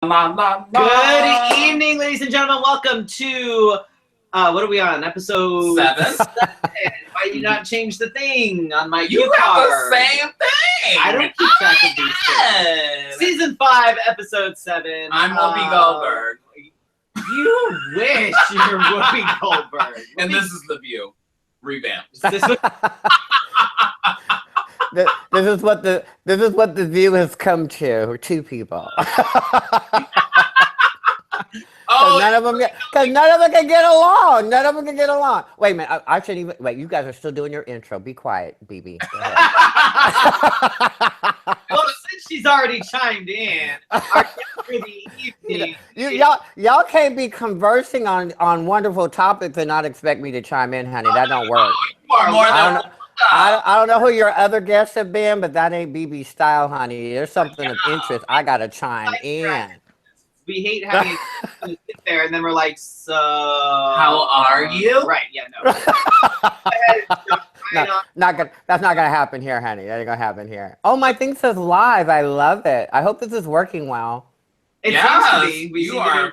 La, la, la. Good evening, ladies and gentlemen. Welcome to, what are we on? Episode 7. Why you not change the thing on my You have the same thing. I don't keep track of these things. Season 5, episode 7. I'm Whoopi Goldberg. You wish you were Whoopi Goldberg. And this is The View. Revamped. This is what the View has come to. Two people. Oh, none of them can get along. None of them can get along. Wait a minute. I shouldn't even. Wait, you guys are still doing your intro. Be quiet, BB. Go ahead. Well, since she's already chimed in, our guest for the evening. Y'all can't be conversing on wonderful topics and not expect me to chime in, honey. That don't work. I don't know who your other guests have been, but that ain't BB style, honey. There's something of interest. I gotta chime in. We hate having to sit there and then we're like, so how are you? Right? Yeah, no. That's not gonna happen here, honey. That ain't gonna happen here. Oh, my thing says live. I love it. I hope this is working well. It seems to be. You are.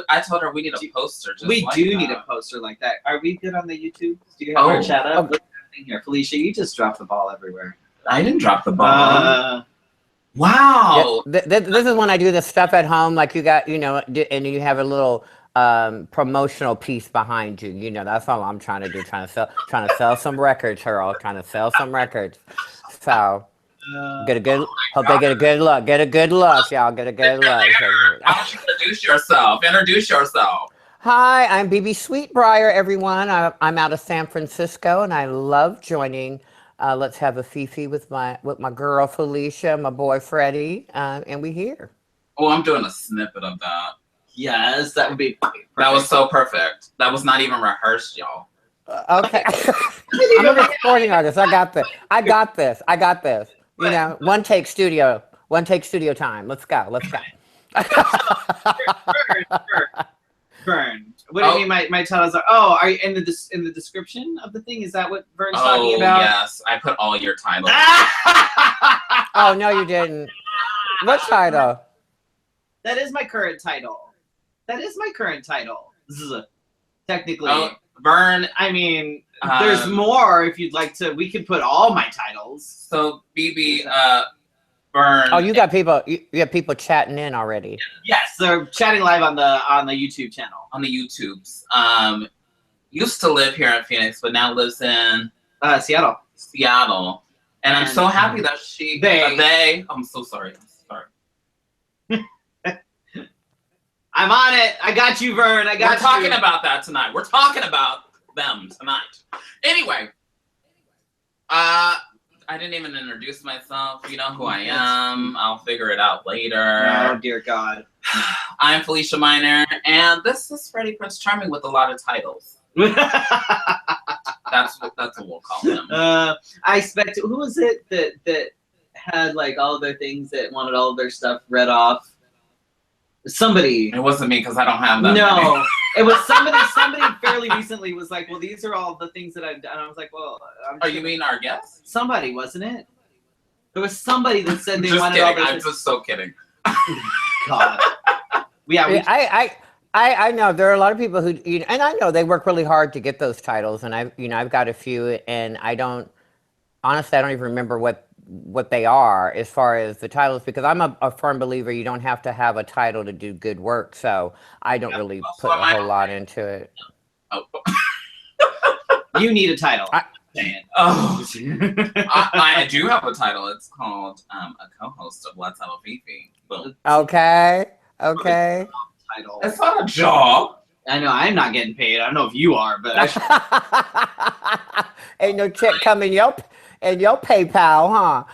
I told her we need a poster. We do need a poster like that. Are we good on the YouTube? Do you have our chat up? What's happening here, Felicia? You just dropped the ball everywhere. I didn't drop the ball. Wow. This is when I do the stuff at home, like you got, and you have a little promotional piece behind you. That's all I'm trying to do. Trying to sell some records, Earl. Trying to sell some records. So. Hope they get a good look. Get a good look, y'all. Get a good look. Why don't you introduce yourself? Introduce yourself. Hi, I'm Bebe Sweetbriar, everyone. I'm out of San Francisco, and I love joining Let's Have a Fefe with my girl Felicia, my boy Freddy, and we here. Oh, I'm doing a snippet of that. Yes, that would be perfect. That was so perfect. That was not even rehearsed, y'all. Okay. I'm a recording artist. I got this. One take studio time. Let's go. Vern. What do you mean my titles are? Oh, are you in the description of the thing? Is that what Vern's talking about? Yes, I put all your titles. Oh, no, you didn't. What title? That is my current title. Technically. Oh, Vern. I mean, there's more if you'd like to. We could put all my titles. So, BB, Vern. Oh, you got people. You have people chatting in already. Yes, they're chatting live on the YouTube channel. On the YouTubes. Used to live here in Phoenix, but now lives in Seattle. And I'm so happy that they. I'm so sorry. I'm on it. I got you, Vern. We're talking about that tonight. We're talking about them tonight. Anyway, I didn't even introduce myself. You know who I am. I'll figure it out later. Oh, dear God. I'm Felicia Minor, and this is Freddy Prince Charming with a lot of titles. That's what we'll call him. I expect. Who was it that had like all of their things that wanted all of their stuff read off? Somebody. It wasn't me because I don't have that. No, it was somebody. Somebody fairly recently was like, "Well, these are all the things that I've done." And I was like, "Well, you mean our guest?" Somebody, wasn't it? There was somebody that said they just wanted kidding. all this. I'm just so kidding. God. I know there are a lot of people who, and I know they work really hard to get those titles, and I've got a few, and I don't even remember what they are as far as the titles, because I'm a firm believer you don't have to have a title to do good work, so I don't really put a whole lot into it. Oh. You need a title. I do have a title. It's called a co-host of Let's Have a Fefe. Boom. Okay. Title. It's not a job. I know I'm not getting paid. I don't know if you are, but ain't no check coming in your PayPal, huh?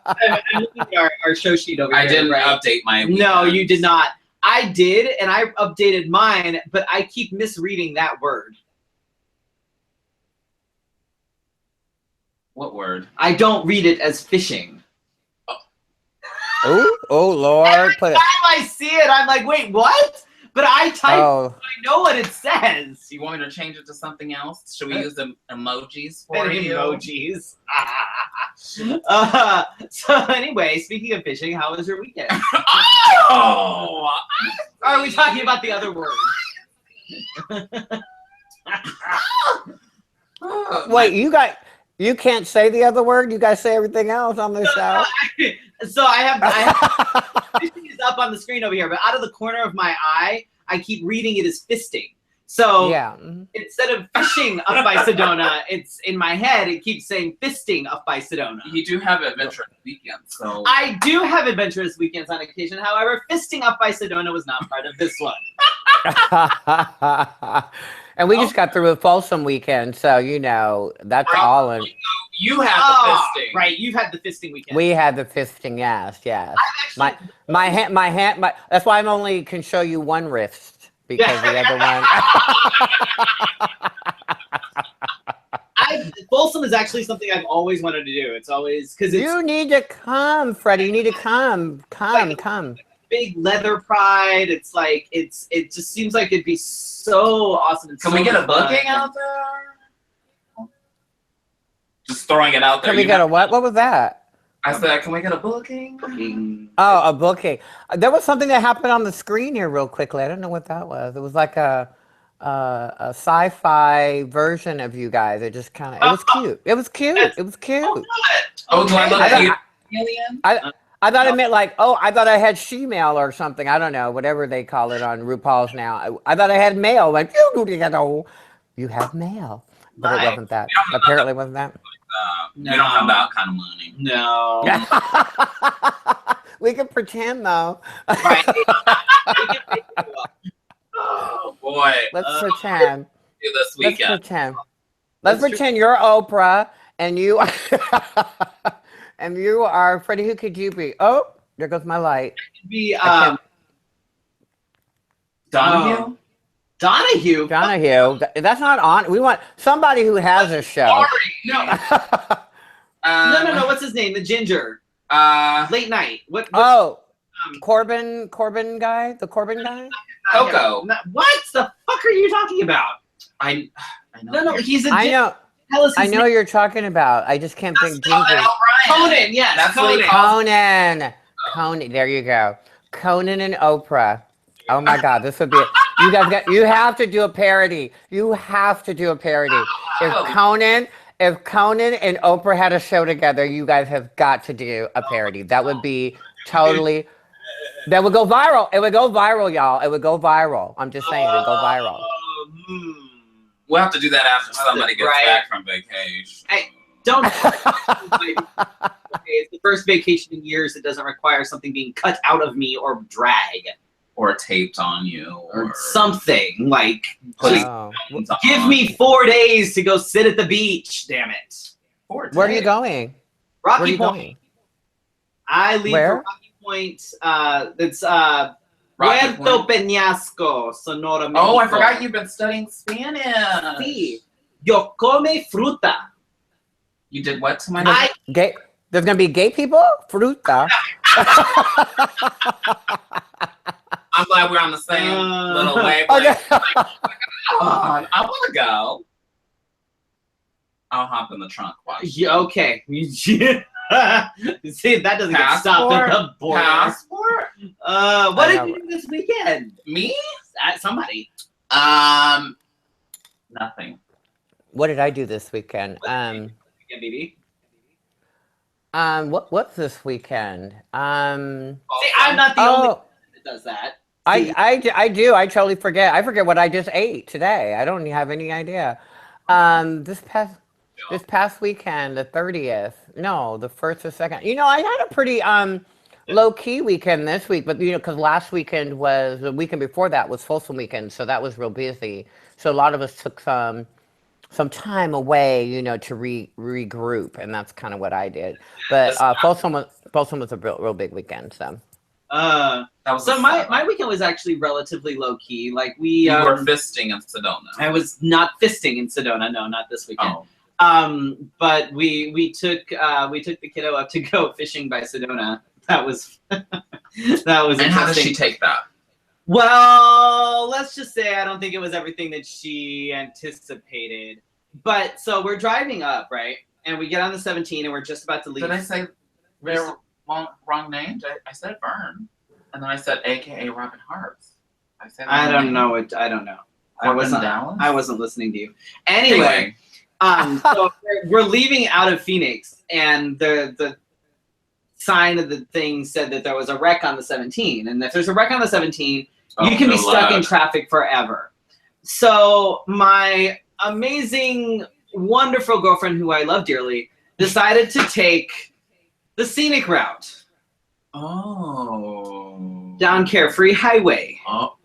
I'm looking at our show sheet over here. I didn't update my weekends. No, you did not. I did, and I updated mine, but I keep misreading that word. What word? I don't read it as fishing. Oh Lord! Every time I see it, I'm like, wait, what? But I type. Oh. I know what it says. Do you want me to change it to something else? Should we use the emojis for And you? emojis. So anyway, speaking of fishing, how was your weekend? Oh! Are we talking about the other word? Wait, you can't say the other word? You guys say everything else on this show? So I have fishing is up on the screen over here, but out of the corner of my eye, I keep reading it as fisting. So Yeah. instead of fishing up by Sedona, it's in my head, it keeps saying fisting up by Sedona. You do have adventurous weekends, so I do have adventurous weekends on occasion. However, fisting up by Sedona was not part of this one. And we just got through a Folsom weekend, so you know that's all in. you had the fisting. Right, you've had the fisting weekend. We had the fisting, yes. My hand. That's why I'm only can show you one wrist because the other one. Folsom is actually something I've always wanted to do. It's always because it's You need to come, Freddie. You need to come. Come. big leather pride. It's like it just seems like it'd be so awesome. And Can so we get a fun. booking out there? Just throwing it out there. Can we get a what? What was that? I said, can we get a booking? Oh, a booking. There was something that happened on the screen here real quickly. I don't know what that was. It was like a sci-fi version of you guys. It just kind of, it was cute. It was cute. It was cute. Oh, do I look Okay. like alien? I thought it meant like, oh, I thought I had she-mail or something. I don't know, whatever they call it on RuPaul's now. I thought I had mail. Like, you have mail. But it wasn't that. Apparently it wasn't that. We don't have that kind of money. No. We can pretend though. Right. Oh boy. Let's pretend. Do this Let's weekend. pretend. Let's pretend you're Oprah and you and you are Freddie. Who could you be? Oh, there goes my light. Be Donahue? Donahue. Donahue. That's not on. We want somebody who has a show. Sorry. No. No. What's his name? The ginger. Late night. What? Oh, Corbin guy. The Corbin guy. Coco. What the fuck are you talking about? I know. No. He's a. I know. Tell us his I know name. you're talking about. I just can't think. Ginger. Conan. Yes. That's what he calls Conan. There you go. Conan and Oprah. Oh my God, this would be. You have to do a parody. You have to do a parody. If Conan and Oprah had a show together, you guys have got to do a parody. That would be totally. That would go viral. It would go viral, y'all. It would go viral. I'm just saying, it would go viral. We'll have to do that after somebody gets back from vacation. Hey, don't. It's the first vacation in years that doesn't require something being cut out of me or drag. Or taped on you. Or something. Like, Oh. give me 4 days to go sit at the beach, damn it. Where are you going? Rocky Where are you Point. going? I leave Where? for Rocky Point. It's Rocky Puerto Point. Peñasco, Sonora, Mexico. Oh, I forgot you've been studying Spanish. Sí. Yo come fruta. You did what to my Gay. There's gonna be gay people. Fruta. I'm glad we're on the same little wavelength. Okay. I want to go. I'll hop in the trunk. Watch. Yeah, okay. See, that doesn't get stopped at the border. Passport? What did you do this weekend? Me? Somebody. Nothing. What did I do this weekend? Yeah, baby. What's this weekend? See, I'm not the only one that does that. I do. I totally forget. I forget what I just ate today. I don't have any idea. This past weekend, the 30th. No, the 1st or 2nd. You know, I had a pretty low key weekend this week, but you know, because last weekend was the weekend before that was Folsom weekend, so that was real busy. So a lot of us took some time away, you know, to regroup, and that's kind of what I did. But Folsom was a real big weekend. So. My weekend was actually relatively low key. Like you were fisting in Sedona. I was not fisting in Sedona. No, not this weekend. Oh. But we took the kiddo up to go fishing by Sedona. That was that was. And how did she take that? Well, let's just say I don't think it was everything that she anticipated. But so we're driving up, right? And we get on the 17 and we're just about to leave. Did I say their wrong name? I said Vern. And then I said AKA Robin Harps. I don't know. I don't know. I wasn't listening to you. Anyway. So we're leaving out of Phoenix, and the sign of the thing said that there was a wreck on the 17. And if there's a wreck on the 17, you can be stuck in traffic forever. So my amazing, wonderful girlfriend, who I love dearly, decided to take the scenic route. Oh. Down Carefree Highway. Oh.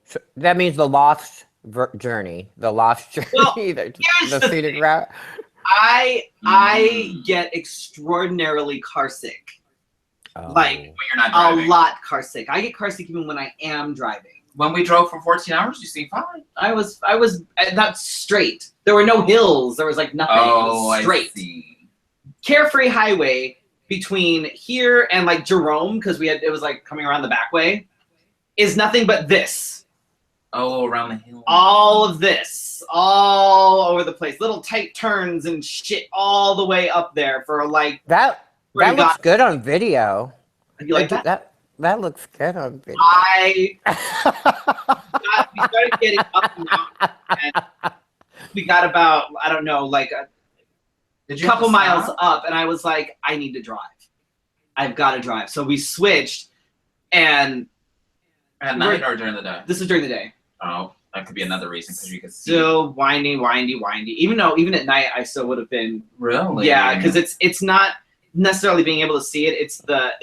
So that means the lost journey. The lost journey. Well, the scenic route. I get extraordinarily carsick. Oh. Like when you're not driving. A lot carsick. I get carsick even when I am driving. When we drove for 14 hours, you seemed fine. I was not straight. There were no hills. There was like nothing. Oh, it was straight. I see. Carefree Highway between here and like Jerome, because it was like coming around the back way, is nothing but this. Oh, around the hill. All of this, all over the place, little tight turns and shit, all the way up there for like that. That looks good on video. You like that? That looks good on video. We started getting up and down, and we got about, I don't know, like a couple miles up, and I was like, I need to drive. I've got to drive. So we switched, and at night or during the day? This is during the day. Oh, that could be another reason because you could see. Still windy. Even at night, I still would have been. Really? Yeah, because it's not necessarily being able to see it. It's the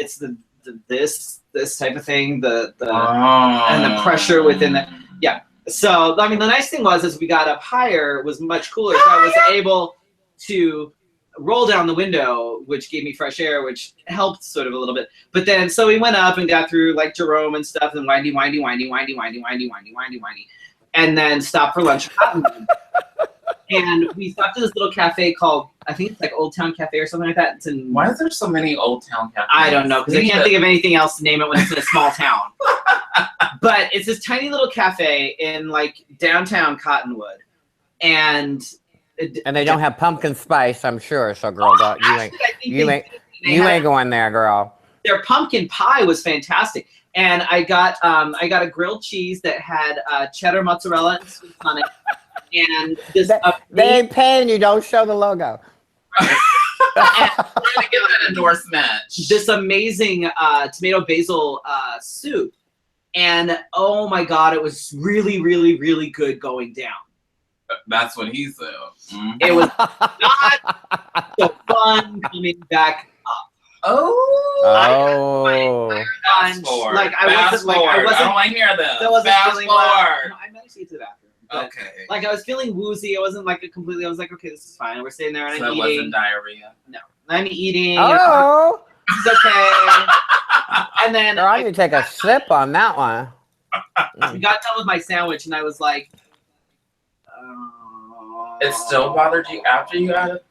this type of thing. The and the pressure within the. Yeah. So I mean, the nice thing was as we got up higher, it was much cooler. So I was able to roll down the window, which gave me fresh air, which helped sort of a little bit. But then, so we went up and got through like Jerome and stuff, and windy, and then stopped for lunch. And we stopped at this little cafe called, I think it's like Old Town Cafe or something like that. It's in. Why is there so many Old Town cafes? I don't know, because I can't think of anything else to name it when it's in a small town. But it's this tiny little cafe in like downtown Cottonwood, and they don't have pumpkin spice, I'm sure. So, girl, you ain't going there, girl. Their pumpkin pie was fantastic, and I got a grilled cheese that had cheddar, mozzarella, and sweet on it, and this. They ain't paying you. Don't show the logo. Trying to give an endorsement. This amazing tomato basil soup, and oh my god, it was really, really, really good going down. That's what he said. Mm-hmm. It was not so fun coming back up. Fast forward. I wasn't. I don't want to hear this. Fast forward. Well. I managed to get to the bathroom. But, okay. Like I was feeling woozy. I wasn't like completely. I was like, okay, this is fine. We're sitting there and so I'm eating. It wasn't diarrhea. No, I'm eating. Oh. It's okay. And then I need to take a sip on that one. We got done with my sandwich, and I was like, it still bothered you after you got it?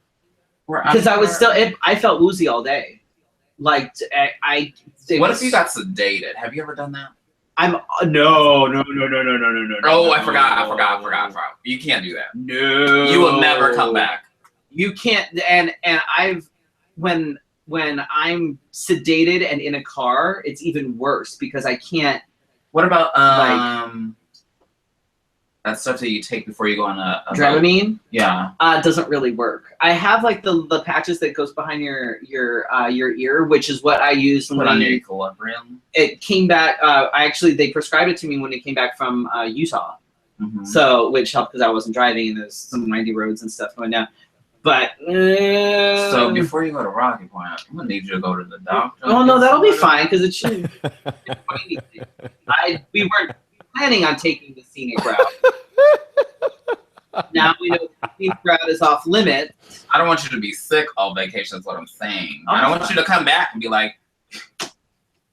Because I was still, I felt woozy all day. Like, what if you got sedated? Have you ever done that? No. Oh, I forgot. You can't do that. No. You will never come back. You can't, and when I'm sedated and in a car, it's even worse because I can't. What about that stuff that you take before you go on a Dramamine? Yeah. Doesn't really work. I have like the patches that goes behind your ear, which is what I used put on your equilibrium. It came back. They prescribed it to me when it came back from Utah. Mm-hmm. So which helped because I wasn't driving and there's some windy roads and stuff going down. But so before you go to Rocky Point, I'm gonna need you to go to the doctor. Oh no, that'll be fine because it shouldn't. We weren't planning on taking the scenic route. Now we know the scenic route is off limits. I don't want you to be sick all vacation. Is what I'm saying. I don't want you to come back and be like.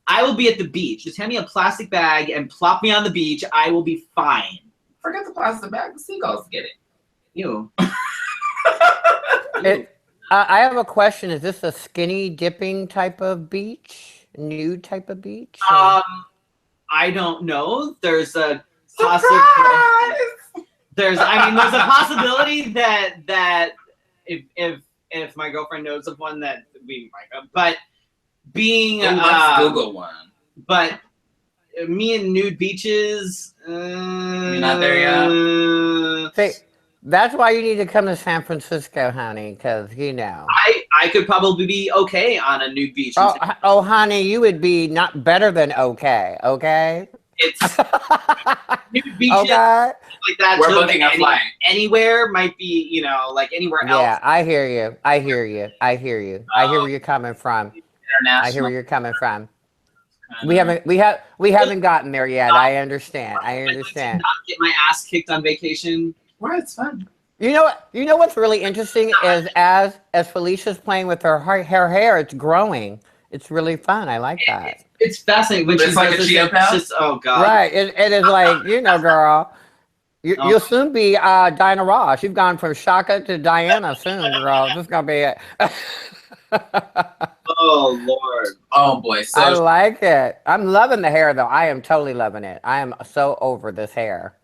I will be at the beach. Just hand me a plastic bag and plop me on the beach. I will be fine. Forget the plastic bag. The seagulls get it. You. I have a question. Is this a skinny dipping type of beach? Nude type of beach? I don't know. There's a Surprise! there's a possibility that if my girlfriend knows of one that we might have, but being let's Google one. But me and nude beaches, you're not there yet. See, that's why you need to come to San Francisco, honey, because you know. I could probably be okay on a nude beach. Oh, honey, you would be not better than okay. Okay. It's nude beaches okay. like that. We're booking a flight. Anywhere might be, like anywhere else. Yeah, I hear you. I hear where you're coming from. I hear where you're coming from. We haven't gotten there yet. I understand. Not get my ass kicked on vacation. Well, it's fun. You know what's really interesting is as Felicia's playing with her hair, it's growing. It's really fun. I like that. It's fascinating. When it's like a geopath. Oh god. Right. It is like girl. You'll soon be Diana Ross. You've gone from Shaka to Diana soon, girl. This is gonna be it. Oh Lord. Oh boy. So I like it. I'm loving the hair though. I am totally loving it. I am so over this hair.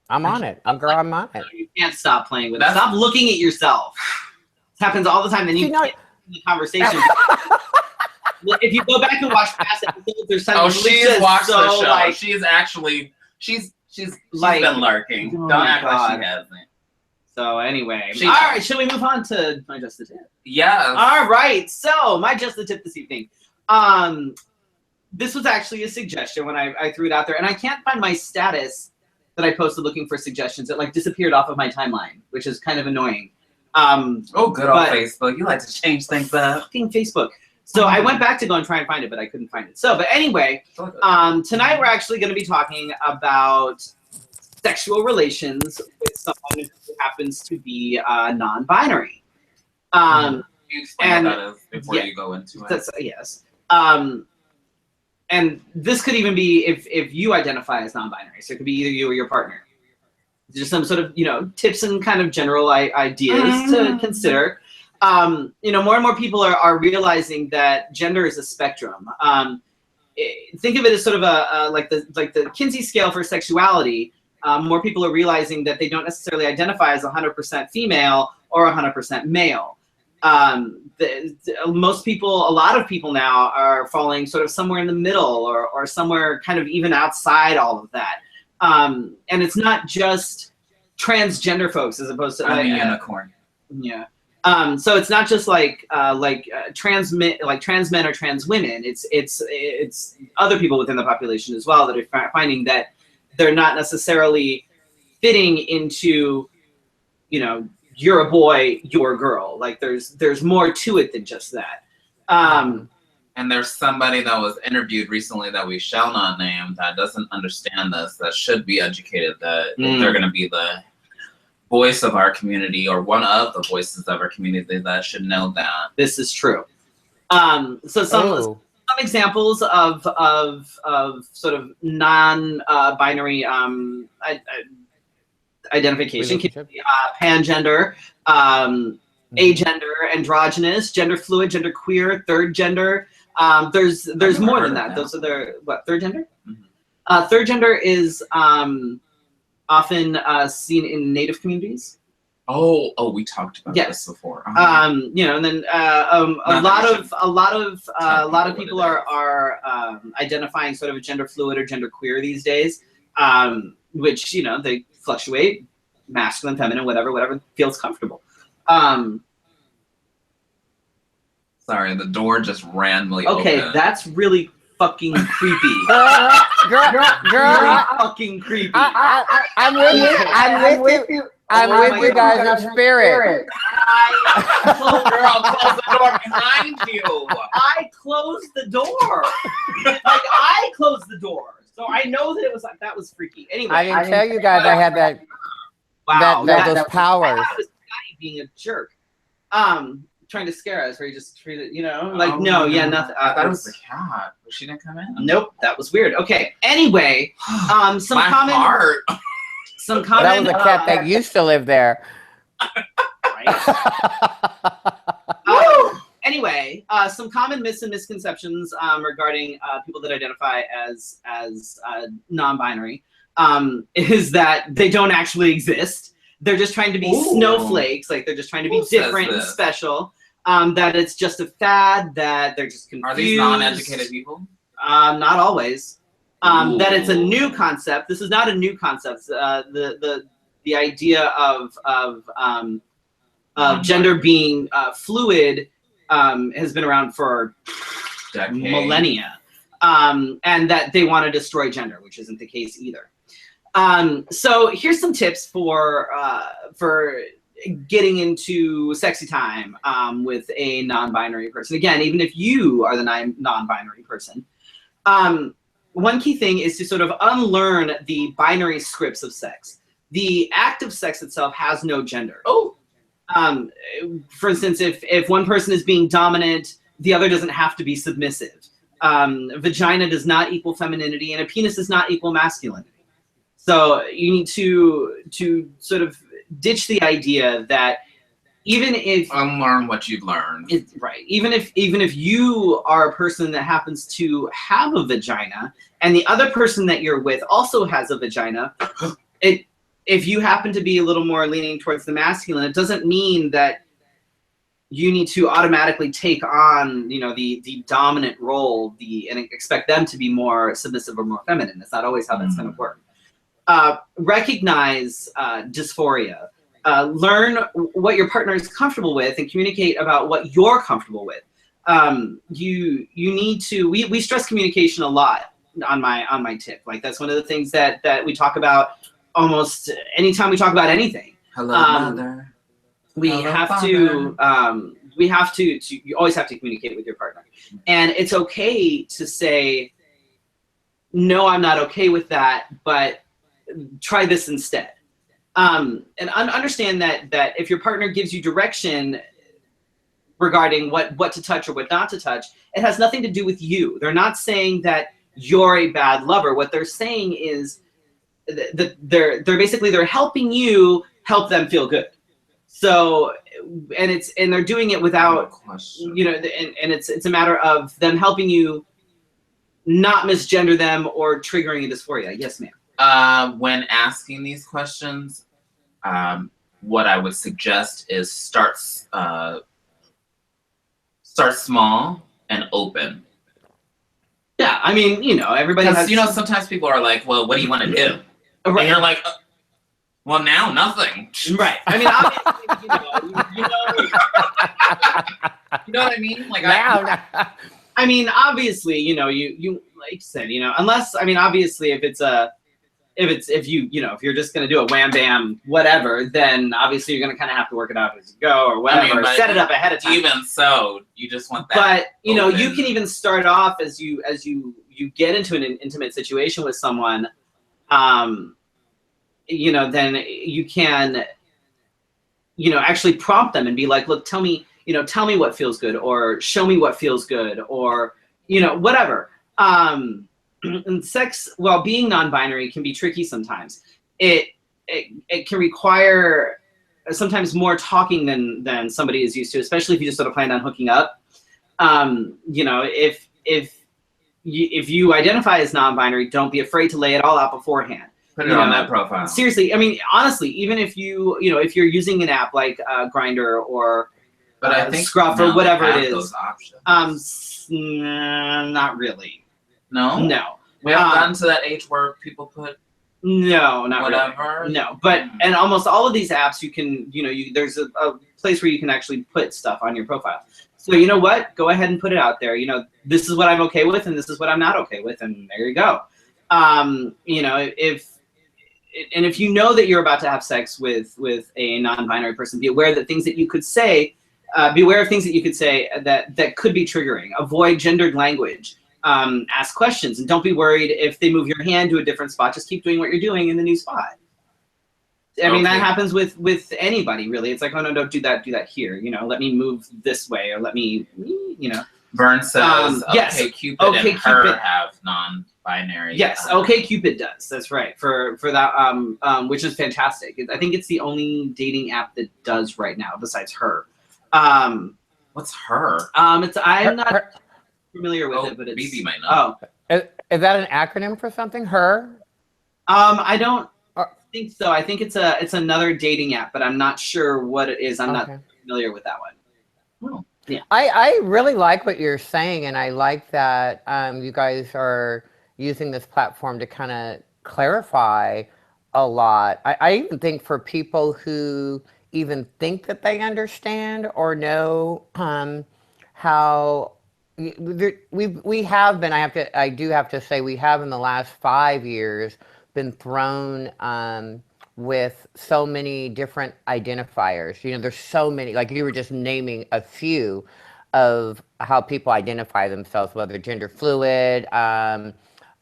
I'm on it. I'm on it. You can't stop playing with it. Stop looking at yourself. This happens all the time. Then you get in the conversation. If you go back and watch past episodes, there's something. Oh, she's watched the show. Like, she's been lurking. Oh Don't act like she hasn't. So anyway, all right. Should we move on to my Just the Tip? Yeah. All right. So my Just the Tip this evening. This was actually a suggestion when I threw it out there, and I can't find my status that I posted looking for suggestions. It like disappeared off of my timeline, which is kind of annoying. Good old Facebook. You like to change things up. Fucking Facebook. So I went back to go and try and find it, but I couldn't find it. So, but anyway, tonight we're actually going to be talking about sexual relations with someone who happens to be non-binary. Can you explain what that is before you go into it? Yes. And this could even be if you identify as non-binary. So it could be either you or your partner. Just some sort of, tips and kind of general ideas to consider. More and more people are realizing that gender is a spectrum. Think of it as sort of like the Kinsey scale for sexuality. More people are realizing that they don't necessarily identify as 100% female or 100% male. A lot of people now are falling sort of somewhere in the middle or somewhere kind of even outside all of that. And it's not just transgender folks as opposed to a unicorn. Yeah. So it's not just trans men or trans women. It's other people within the population as well that are finding that they're not necessarily fitting into, you're a boy, you're a girl. Like there's more to it than just that. And there's somebody that was interviewed recently that we shall not name that doesn't understand this, that should be educated, that if they're going to be the voice of our community or one of the voices of our community, that should know that. This is true. So some examples of sort of non-binary identification can be pangender, agender, androgynous, gender fluid, gender queer, third gender. There's more than that. Those are third gender? Mm-hmm. Third gender is often seen in Native communities. Oh, we talked about this before. And then a lot of people are identifying sort of a gender fluid or gender queer these days, which they fluctuate, masculine, feminine, whatever feels comfortable. Sorry, the door just randomly opened. Okay, that's really fucking creepy. Girl, fucking creepy. I'm with you. I'm with you guys in spirit. Girl, close the door behind you. I closed the door. I closed the door. So I know that that was freaky. Anyway, I didn't tell you guys I had that. Wow, those powers. That was being a jerk. Trying to scare us, where you just treated, nothing. I thought it was the cat. She didn't come in. Nope, that was weird. Okay. Anyway, some common. That was a cat that used to live there. Anyway, some common myths and misconceptions regarding people that identify as non-binary is that they don't actually exist. They're just trying to be snowflakes, like they're just trying to be different and special. That it's just a fad, that they're just confused. Are these non-educated people? Not always. That it's a new concept. This is not a new concept. The idea of gender being fluid has been around for millennia, and that they want to destroy gender, which isn't the case either. So here's some tips for getting into sexy time with a non-binary person. Again, even if you are the non-binary person, one key thing is to sort of unlearn the binary scripts of sex. The act of sex itself has no gender. For instance, if one person is being dominant, the other doesn't have to be submissive. Vagina does not equal femininity, and a penis does not equal masculinity. So you need to sort of ditch the idea that even if unlearn what you've learned, right? Even if you are a person that happens to have a vagina, and the other person that you're with also has a vagina, if you happen to be a little more leaning towards the masculine, it doesn't mean that you need to automatically take on, the dominant role, and expect them to be more submissive or more feminine. That's not always how that's going to work. Recognize dysphoria. Learn what your partner is comfortable with and communicate about what you're comfortable with. You need to. We stress communication a lot on my tip. Like that's one of the things that we talk about almost anytime we talk about anything. Hello, mother. We have to. You always have to communicate with your partner, and it's okay to say, no, I'm not okay with that, but try this instead. And understand that if your partner gives you direction regarding what to touch or what not to touch, it has nothing to do with you. They're not saying that you're a bad lover. What they're saying is that they're helping you help them feel good. So, and they're doing it without, and it's a matter of them helping you not misgender them or triggering a dysphoria. Yes, ma'am. When asking these questions, what I would suggest is start small and open. Yeah, I mean, everybody has. Sometimes people are like, "Well, what do you want to do?" Right. And you're like, "Well, now nothing." Right. I mean, obviously, you know what I mean? Like I mean, obviously, you like you said, unless obviously, if you're just gonna do a wham bam whatever, then obviously you're gonna kind of have to work it out as you go or whatever. Set it up ahead of time. Even so, you just want that. But you can even start off as you get into an intimate situation with someone, then you can, actually prompt them and be like, look, tell me what feels good, or show me what feels good, or whatever. And sex, while being non-binary, can be tricky sometimes. It can require sometimes more talking than somebody is used to, especially if you just sort of plan on hooking up. If you identify as non-binary, don't be afraid to lay it all out beforehand. Put it on that profile. Seriously, honestly, even if if you're using an app like Grindr or I think Scruff or whatever it is, those options. Not really. No. We haven't gotten to that age where people put. No, not whatever. Really. No, but and almost all of these apps, you can there's a place where you can actually put stuff on your profile. So you know what? Go ahead and put it out there. This is what I'm okay with, and this is what I'm not okay with, and there you go. If you know that you're about to have sex with a non-binary person, be aware that things that you could say, beware of things that you could say that could be triggering. Avoid gendered language. Ask questions, and don't be worried if they move your hand to a different spot. Just keep doing what you're doing in the new spot. I mean, that happens with anybody, really. It's like, oh no, don't do that here. Let me move this way, or let me, Vern says, yes, Cupid and her have non-binary. Yes, Cupid does. That's right. For that, which is fantastic. I think it's the only dating app that does right now, besides her. What's her? I'm Her- not her- familiar with it, but it's BB might know. is that an acronym for something? Her? I don't Or- think so. I think it's another dating app, but I'm not sure what it is. I'm not Okay. familiar with that one. Oh. Yeah. I really like what you're saying, and I like that you guys are using this platform to kind of clarify a lot. I even think for people who even think that they understand or know how we have been. I do have to say we have in the last 5 years been thrown with so many different identifiers. You know, there's so many, like you were just naming a few of how people identify themselves, whether gender fluid, and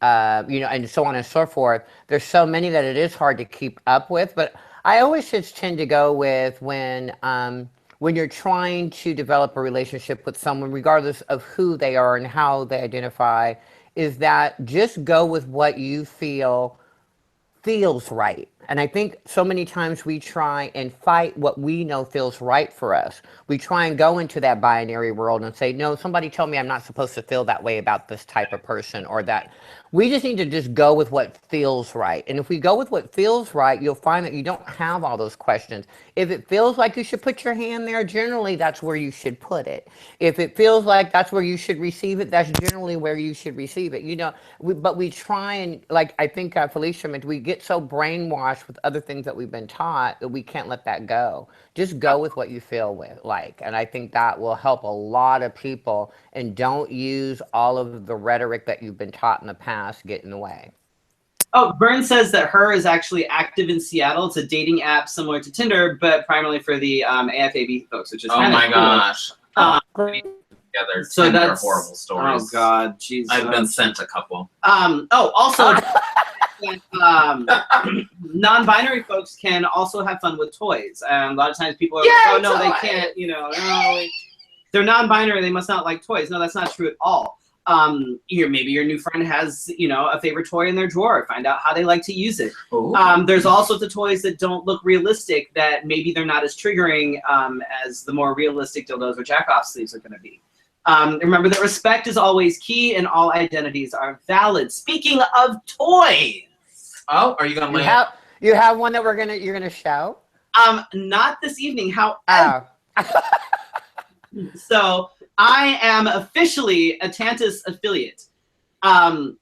so on and so forth. There's so many that it is hard to keep up with, but I always just tend to go with when you're trying to develop a relationship with someone, regardless of who they are and how they identify, is that just go with what you feels right. And I think so many times we try and fight what we know feels right for us. We try and go into that binary world and say, no, somebody told me I'm not supposed to feel that way about this type of person or that. We just need to just go with what feels right. And if we go with what feels right, you'll find that you don't have all those questions. If it feels like you should put your hand there, generally that's where you should put it. If it feels like that's where you should receive it, that's generally where you should receive it. You know, but we try and, like I think Felicia mentioned, we get so brainwashed with other things that we've been taught that we can't let that go. Just go with what you feel like. And I think that will help a lot of people, and don't use all of the rhetoric that you've been taught in the past get in the way. Oh, Byrne says that Her is actually active in Seattle. It's a dating app similar to Tinder, but primarily for the AFAB folks, which is Oh my gosh. Together. So that's horrible stories. Oh God, jeez. I've been sent a couple. Also, non-binary folks can also have fun with toys. A lot of times people are like, oh no, they can't. You know, no, they're non-binary. They must not like toys. No, that's not true at all. Maybe your new friend has, a favorite toy in their drawer. Find out how they like to use it. There's all sorts of toys that don't look realistic that maybe they're not as triggering as the more realistic dildos or jack-off sleeves are going to be. Remember that respect is always key and all identities are valid. Speaking of toys. Oh, are you going to You have one that you're gonna show? Not this evening. However, so I am officially a Tantus affiliate. And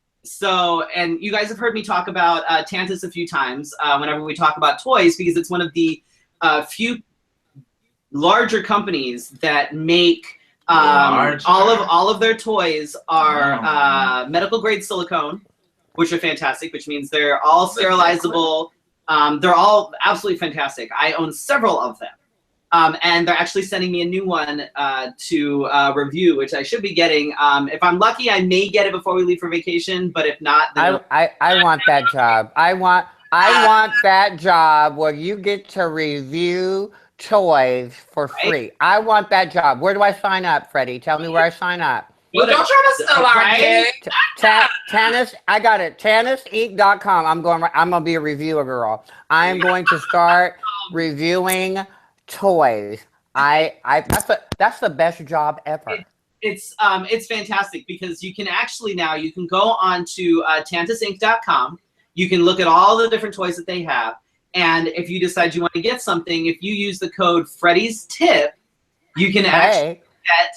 you guys have heard me talk about Tantus a few times whenever we talk about toys, because it's one of the few larger companies that make all of their toys are medical grade silicone, which are fantastic, which means they're all sterilizable. They're all absolutely fantastic. I own several of them. And they're actually sending me a new one to review, which I should be getting. If I'm lucky, I may get it before we leave for vacation. But if not, then I want that job. I want that job where you get to review toys for free. I want that job. Where do I sign up, Freddie? Tell me where I sign up. Well, don't try to steal our gig. Tannis, I got it. TannisInc.com. I'm gonna be a reviewer girl. I am going to start reviewing toys. That's the best job ever. It's fantastic because you can actually now go on to TantisInc.com. You can look at all the different toys that they have, and if you decide you want to get something, if you use the code Freddy's Tip, you can actually get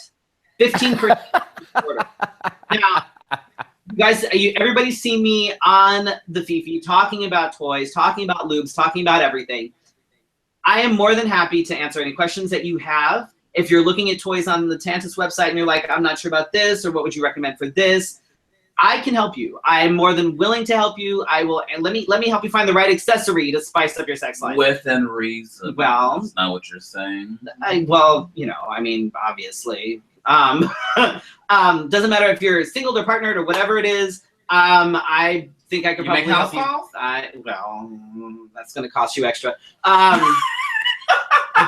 15% order. Now, you guys, everybody's seen me on the Fefe talking about toys, talking about lubes, talking about everything. I am more than happy to answer any questions that you have. If you're looking at toys on the Tantus website and you're like, I'm not sure about this, or what would you recommend for this? I can help you. I'm more than willing to help you. I will, and let me help you find the right accessory to spice up your sex life. Within reason. Well, that's not what you're saying. Obviously. Doesn't matter if you're single or partnered or whatever it is. I think I could probably help you. That's going to cost you extra.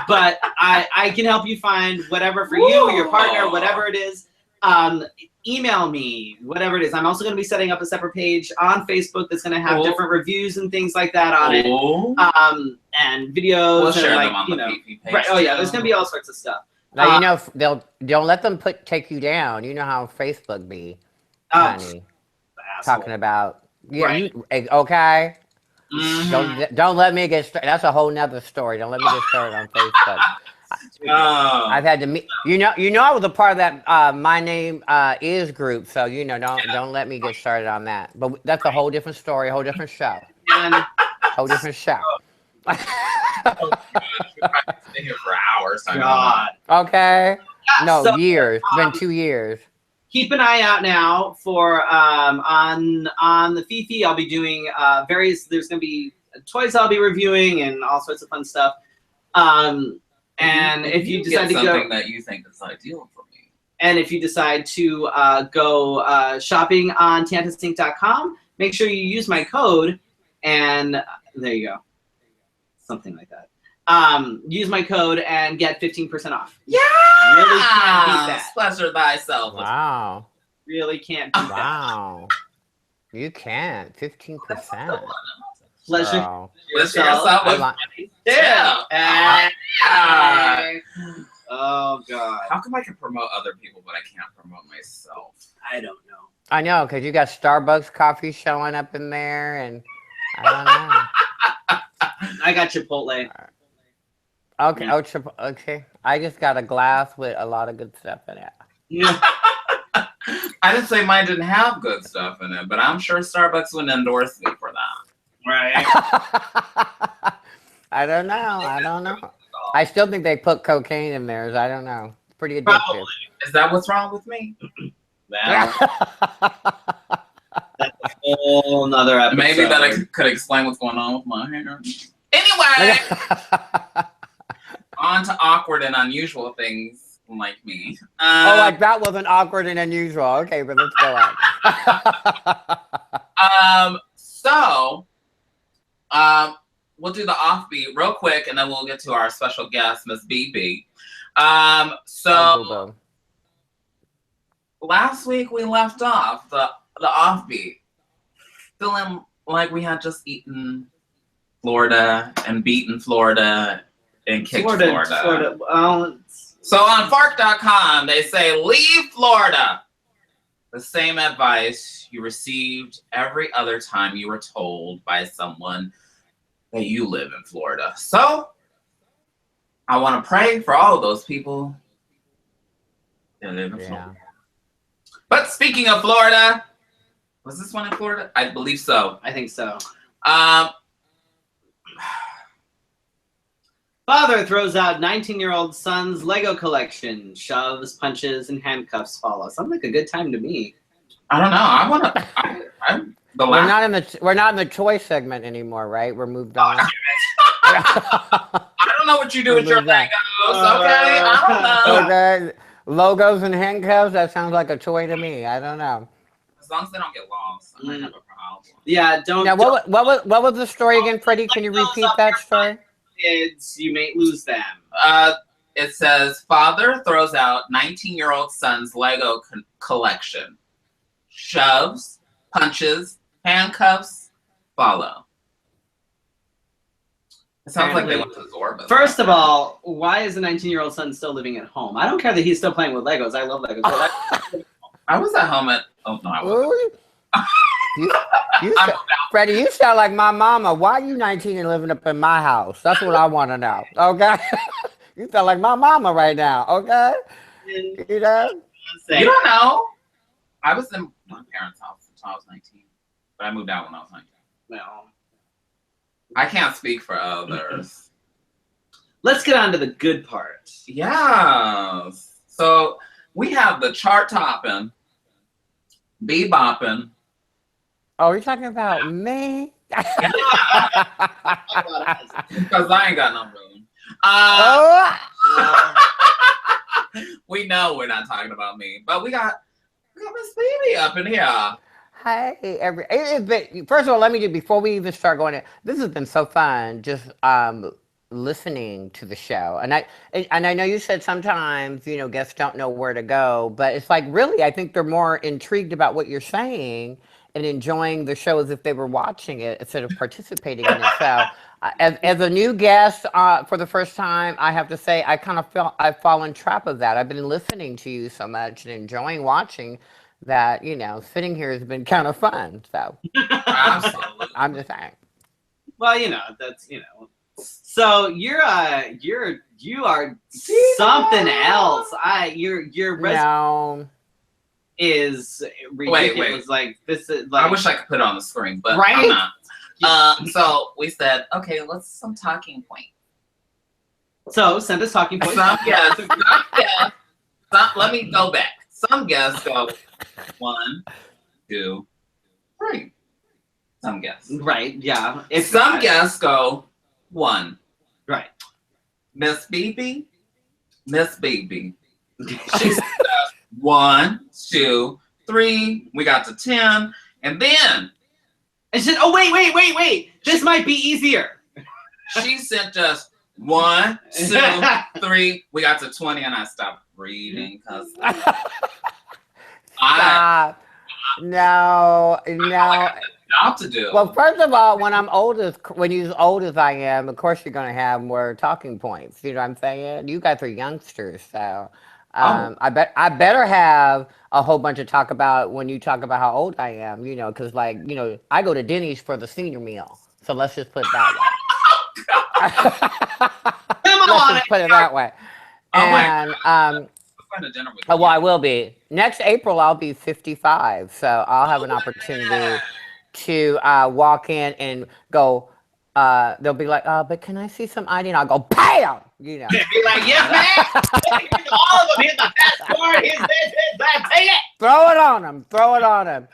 But I can help you find whatever for you, your partner, whatever it is. Email me, whatever it is. I'm also going to be setting up a separate page on Facebook that's going to have different reviews and things like that on it. And videos. We'll share them on the Fefe page. Right. Oh yeah, there's going to be all sorts of stuff. Now you know they'll don't let them take you down. You know how Facebook be, honey. Talking about Right. Okay. Mhm. Don't let me get started. That's a whole nother story. Don't let me get started on Facebook. I've had to meet. I was a part of that. My name is group, so don't let me get started on that. But that's a whole different story, a whole different show, And whole different show. Oh, gosh, we probably stay here for hours. talking God. about Okay. Yeah, No, so, years. It's been 2 years. keep an eye out now for on the Fefe. I'll be doing various. There's going to be toys I'll be reviewing and all sorts of fun stuff. And if you decide to go, something that you think is ideal for me, and if you decide to go shopping on tantasync.com, make sure you use my code. And there you go, something like that. Use my code and get 15% off. yeah, Really can't beat that. Pleasure thyself. Wow. Really can't beat that. Wow. You can't. 15%. Pleasure. Girl. Pleasure yourself. yourself. Yeah. Yeah. Oh God. How come I can promote other people but I can't promote myself? I don't know. I know, because you got Starbucks coffee showing up in there, and I don't know. I got Chipotle. Okay, Yeah. okay. I just got a glass with a lot of good stuff in it. Yeah. I didn't say mine didn't have good stuff in it, but I'm sure Starbucks wouldn't endorse me for that. Right. I don't know. I still think they put cocaine in theirs. I don't know. It's pretty addictive. Probably. Is that what's wrong with me? Well, that's a whole nother episode. Maybe that could explain what's going on with my hair. Anyway, on to awkward and unusual things like me. Like that wasn't awkward and unusual. Okay, but let's go on. We'll do the offbeat real quick, and then we'll get to our special guest, Miss Bebe. Last week we left off the offbeat, feeling like we had just eaten Florida and beaten Florida and kicked Florida. So on Fark.com, they say, leave Florida. The same advice you received every other time you were told by someone that you live in Florida. So I want to pray for all of those people that live in Florida. But speaking of Florida, was this one in Florida? I believe so. I think so. Father throws out 19-year-old son's Lego collection. Shoves, punches, and handcuffs follow. Sounds like a good time to me. I don't know. I want to. We're not in the toy segment anymore, right? We're moved on. I don't know what you do with your Legos. Okay, I don't know. Okay. Logos and handcuffs. That sounds like a toy to me. I don't know. As long as they don't get lost, I might have a problem. Yeah, don't. Now, what was the story again, Freddie? Can you repeat that story? Kids, you may lose them. It says, father throws out 19-year-old son's Lego collection. Shoves, punches, handcuffs, follow. It sounds like they went to Zorba. First of all, why is the 19-year-old son still living at home? I don't care that he's still playing with Legos. I love Legos. I was at home oh no, I wasn't. Freddie, you sound like my mama. Why are you 19 and living up in my house? That's what I want to know. Okay? You sound like my mama right now. Okay? You know? You don't know. I was in my parents' house until I was 19. But I moved out when I was 19. No. I can't speak for others. Let's get on to the good part. Yes. So we have the chart topping, bebopping. Oh, you're talking about me? Because I ain't got no room. We know we're not talking about me, but we got Miss Bebe up in here. Hey, first of all, let me do before we even start going in. This has been so fun. Just listening to the show. And I know you said sometimes, guests don't know where to go, but it's like really I think they're more intrigued about what you're saying and enjoying the show as if they were watching it instead of participating in it. So as a new guest for the first time, I have to say I kind of felt I've fallen trap of that. I've been listening to you so much and enjoying watching that, sitting here has been kind of fun. So Absolutely. I'm just saying. Well, that's So you are something else. Your resume is ridiculous. Wait. Like this is like I wish I could put it on the screen, but right? I'm not. So we said, okay, let's some talking point. So send us talking points. Some guests, let me go back. Some guests go 1, 2, 3. Some guests. Right, yeah. If some guests go 1. Right. Miss Bebe. She says 1, 2, 3. We got to 10. And then and she said, oh wait. This might be easier. She sent us 1, 2, 3. We got to 20 and I stopped reading because No. Job to do. Well, first of all, when you're as old as I am, of course you're going to have more talking points. You know what I'm saying? You guys are youngsters, so I better have a whole bunch of talk about when you talk about how old I am. Because I go to Denny's for the senior meal, so let's just put it that way. Come on, let's just put it that way. And well, I will be next April. I'll be 55, so I'll have an opportunity to walk in and go. They'll be like, but can I see some ID? And I'll go, bam! Be like, yes, man. Here's all of them. Here's the passport. Here's that. Take it. Throw it on them.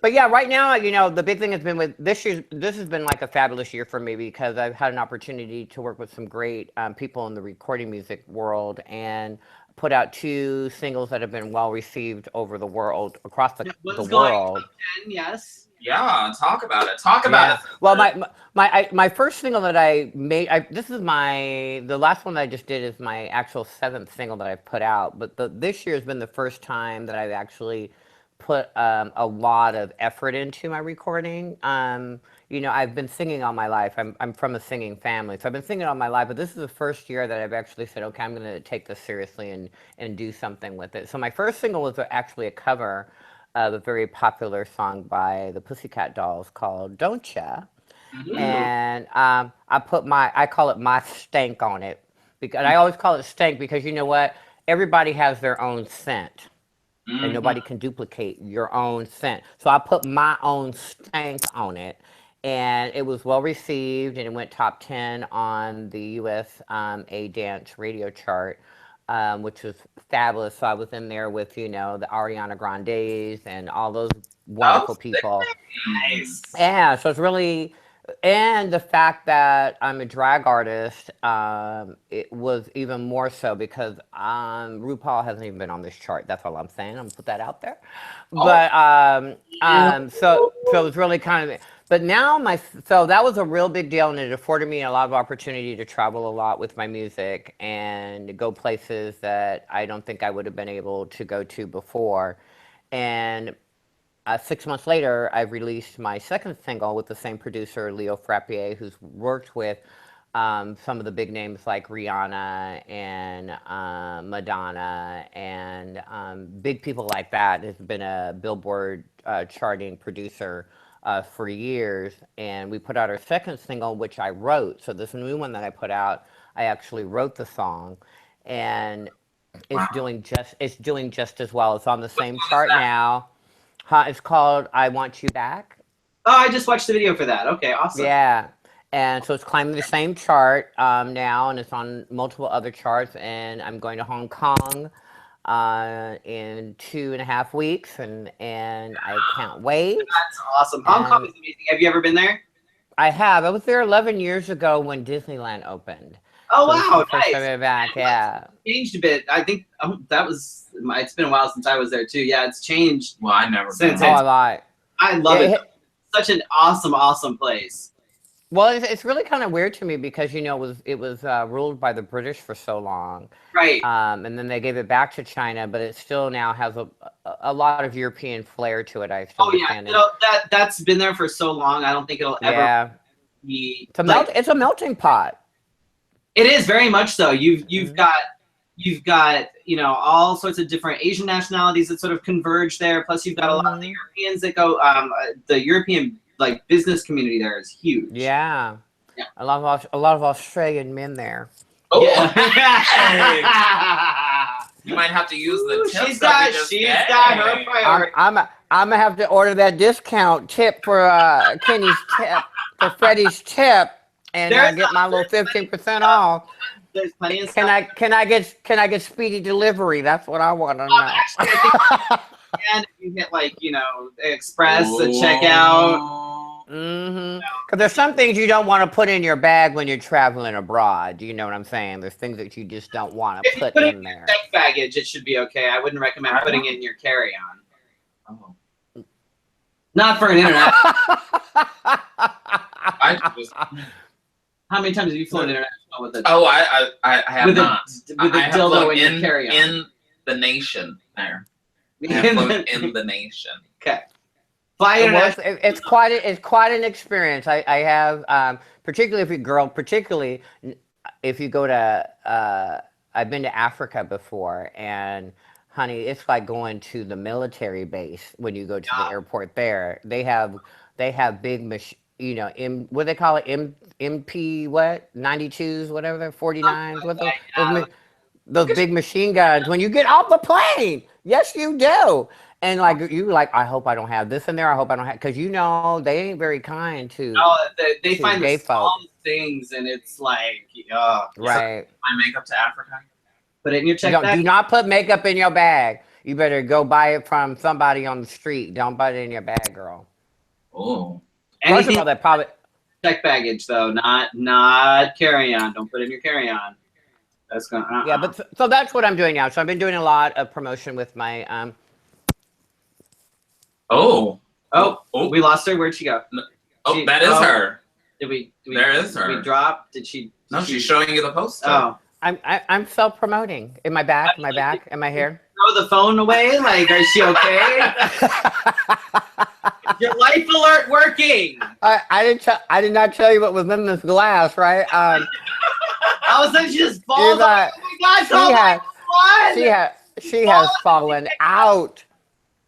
But yeah, right now, the big thing has been with this year. This has been like a fabulous year for me because I've had an opportunity to work with some great people in the recording music world and put out 2 singles that have been well received over the world, across the world. Yes. Yeah, talk about it. Talk about it. Well, my first single that I made, the last one that I just did is my actual 7th single that I've put out. But this year has been the first time that I've actually put a lot of effort into my recording. I've been singing all my life. I'm from a singing family, so I've been singing all my life. But this is the first year that I've actually said, okay, I'm going to take this seriously and do something with it. So my first single was actually a cover of a very popular song by the Pussycat Dolls called "Don't Ya," and I call it my stank on it because I always call it stank because you know what? Everybody has their own scent. And nobody can duplicate your own scent. So I put my own stank on it. And it was well received. And it went top 10 on the USofA dance radio chart, which was fabulous. So I was in there with, the Ariana Grandes and all those wonderful people. Nice. Yeah, so it's really... And the fact that I'm a drag artist, it was even more so because RuPaul hasn't even been on this chart. That's all I'm saying. I'm gonna put that out there. But so it was really kind of. But now so that was a real big deal, and it afforded me a lot of opportunity to travel a lot with my music and go places that I don't think I would have been able to go to before, and. 6 months later, I released my 2nd single with the same producer, Leo Frappier, who's worked with some of the big names like Rihanna and Madonna and big people like that. Has been a Billboard charting producer for years. And we put out our 2nd single, which I wrote. So this new one that I put out, I actually wrote the song. And it's doing just as well. It's on the same chart now. It's called I Want You Back. Oh, I just watched the video for that. Okay, awesome. Yeah. And so it's climbing the same chart now, and it's on multiple other charts. And I'm going to Hong Kong in 2.5 weeks, and I can't wait. That's awesome. Hong Kong is amazing. Have you ever been there? I have. I was there 11 years ago when Disneyland opened. Oh, wow, nice. Back, yeah. Changed a bit. I think it's been a while since I was there too. Yeah, it's changed. Well, I never since. I love it. Such an awesome place. Well, it's really kind of weird to me because it was ruled by the British for so long, Right. and then they gave it back to China, but it still now has a lot of European flair to it. I still Oh yeah, understand it. that's been there for so long. I don't think it'll ever Yeah, be it's a like it's a melting pot. it is very much so. You've Mhm. got all sorts of different Asian nationalities that sort of converge there. Plus you've got a lot of the Mhm. Europeans that go. The European like business community there is huge. Yeah, Yeah. a lot of Australian men there. Oh, Yeah. hey. You might have to use the tips she's that we got just she's gave. got her priority. I'm gonna have to order that discount tip for Kenny's tip for Freddy's tip and get my little 15% off. There's plenty of Can stuff. I get speedy delivery? That's what I want to know. Actually, I think and you get Express, the checkout. Because there's some things you don't want to put in your bag when you're traveling abroad. You know what I'm saying? There's things that you just don't want to If you put put it in in your there. check baggage, it should be okay. I wouldn't recommend putting it in your carry-on. Oh. Not for an internet. I just, How many times have you flown international with a I have with not. with a I have dildo flown in your carry-on? in the nation there. I have flown in the nation. Okay. Fly It was. international. It's quite an experience. I have, particularly if you go to. I've been to Africa before, and honey, it's like going to the military base when you go to the airport there. They have big what they call it, MP what 92s, whatever 49s, what those big machine guns when you get off the plane. Yes, you do. And I hope I don't have this in there. I hope I don't have, because they ain't very kind to They find the gay folk. smallest things, and it's like, Right. My makeup to Africa. put it in your check Do bag. not put makeup in your bag. You better go buy it from somebody on the street. Don't put it in your bag, girl. Oh. First of Anything all, that probably. check baggage though, not carry-on. Don't put it in your carry-on. That's gonna. Yeah, but so that's what I'm doing now. So I've been doing a lot of promotion with my Oh. Oh, Oh. we lost her. Where'd she go? Oh, that is her. Did we? There is her. Did we drop? Did she? No, she's showing you the poster. Oh. I'm self promoting. In my back, in my hair. Throw the phone away. Like, is she okay? Is your life alert working? I did not tell you what was in this glass, right? All of a sudden, she just falls. Eva, Oh my gosh! Oh my God! she has fallen out.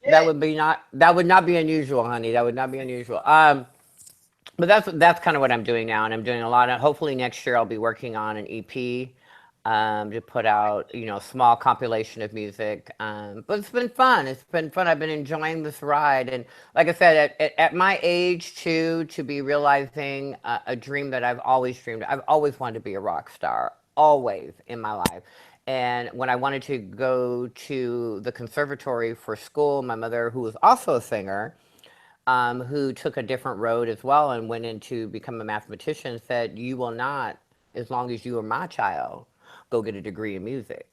That would not be unusual, honey. That would not be unusual. But that's kind of what I'm doing now, and I'm doing a lot of. Hopefully next year I'll be working on an EP, to put out a small compilation of music. But it's been fun. It's been fun. I've been enjoying this ride, and like I said, at my age too, to be realizing a dream that I've always dreamed. I've always wanted to be a rock star, always in my life. And when I wanted to go to the conservatory for school, my mother, who was also a singer, who took a different road as well and went in to become a mathematician, said, "You will not, as long as you are my child, go get a degree in music.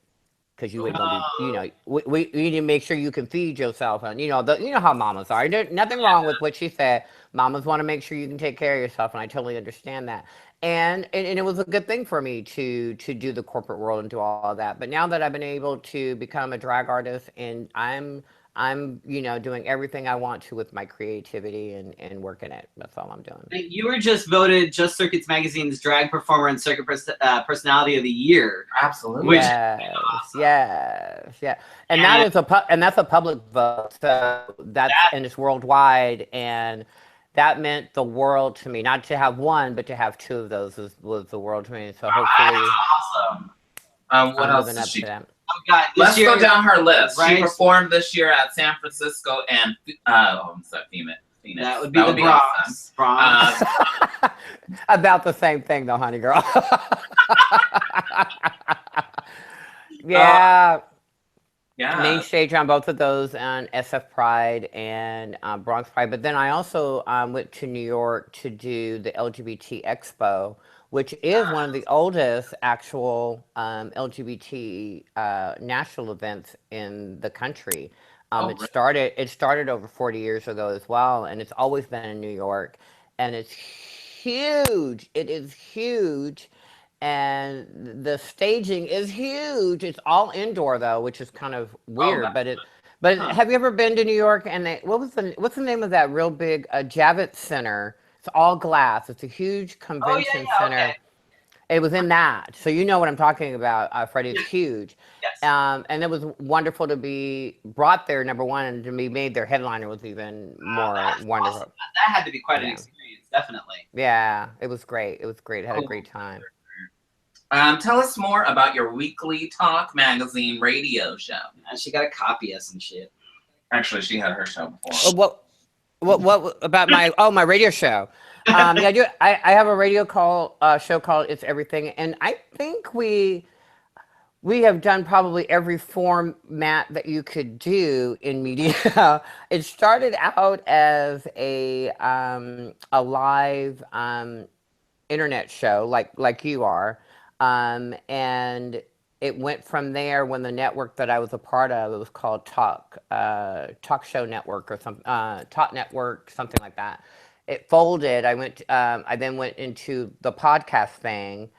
Because you ain't gonna be, we need to make sure you can feed yourself." And you know how mamas are. There's nothing wrong with what she said. Mamas want to make sure you can take care of yourself, and I totally understand that. And it was a good thing for me to do the corporate world and do all of that. But now that I've been able to become a drag artist, and I'm doing everything I want to with my creativity and working it. That's all I'm doing. You were just voted Just Circuits Magazine's Drag Performer and Circuit Personality of the Year. Absolutely. Yes, awesome. yes. And that's a public vote. So and it's worldwide, and that meant the world to me. Not to have one, but to have two of those was the world to me. So hopefully, awesome. What I'm else living did up she? to that. Oh God, Let's go down her list. Right? She performed this year at San Francisco and I'm sorry, Phoenix. That would be the Bronx. Awesome. About the same thing, though, honey girl. Yeah. Yeah. Main stage on both of those, on SF Pride and Bronx Pride. But then I also went to New York to do the LGBT Expo, which is one of the oldest actual LGBT national events in the country. It started over 40 years ago as well, and it's always been in New York, and it's huge. It is huge. And the staging is huge. It's all indoor though, which is kind of weird. But have you ever been to New York? And what's the name of that real big Javits Center? It's all glass. It's a huge convention center. Okay. It was in that, so you know what I'm talking about. Freddie, it's huge. Yes. And it was wonderful to be brought there. Number one, and to be made their headliner was even more wonderful. Awesome. That had to be quite an experience, definitely. Yeah, it was great. It was great. I had a great time. Tell us more about your weekly talk magazine radio show. And she got to copy us and shit. Actually, she had her show before. What about my radio show? Yeah, I do. I have a radio show called It's Everything, and I think we have done probably every format that you could do in media. It started out as a live internet show, like you are, and it went from there. When the network that I was a part of, it was called Talk Show Network or something, Talk Network, something like that. It folded. I then went into the podcast thing,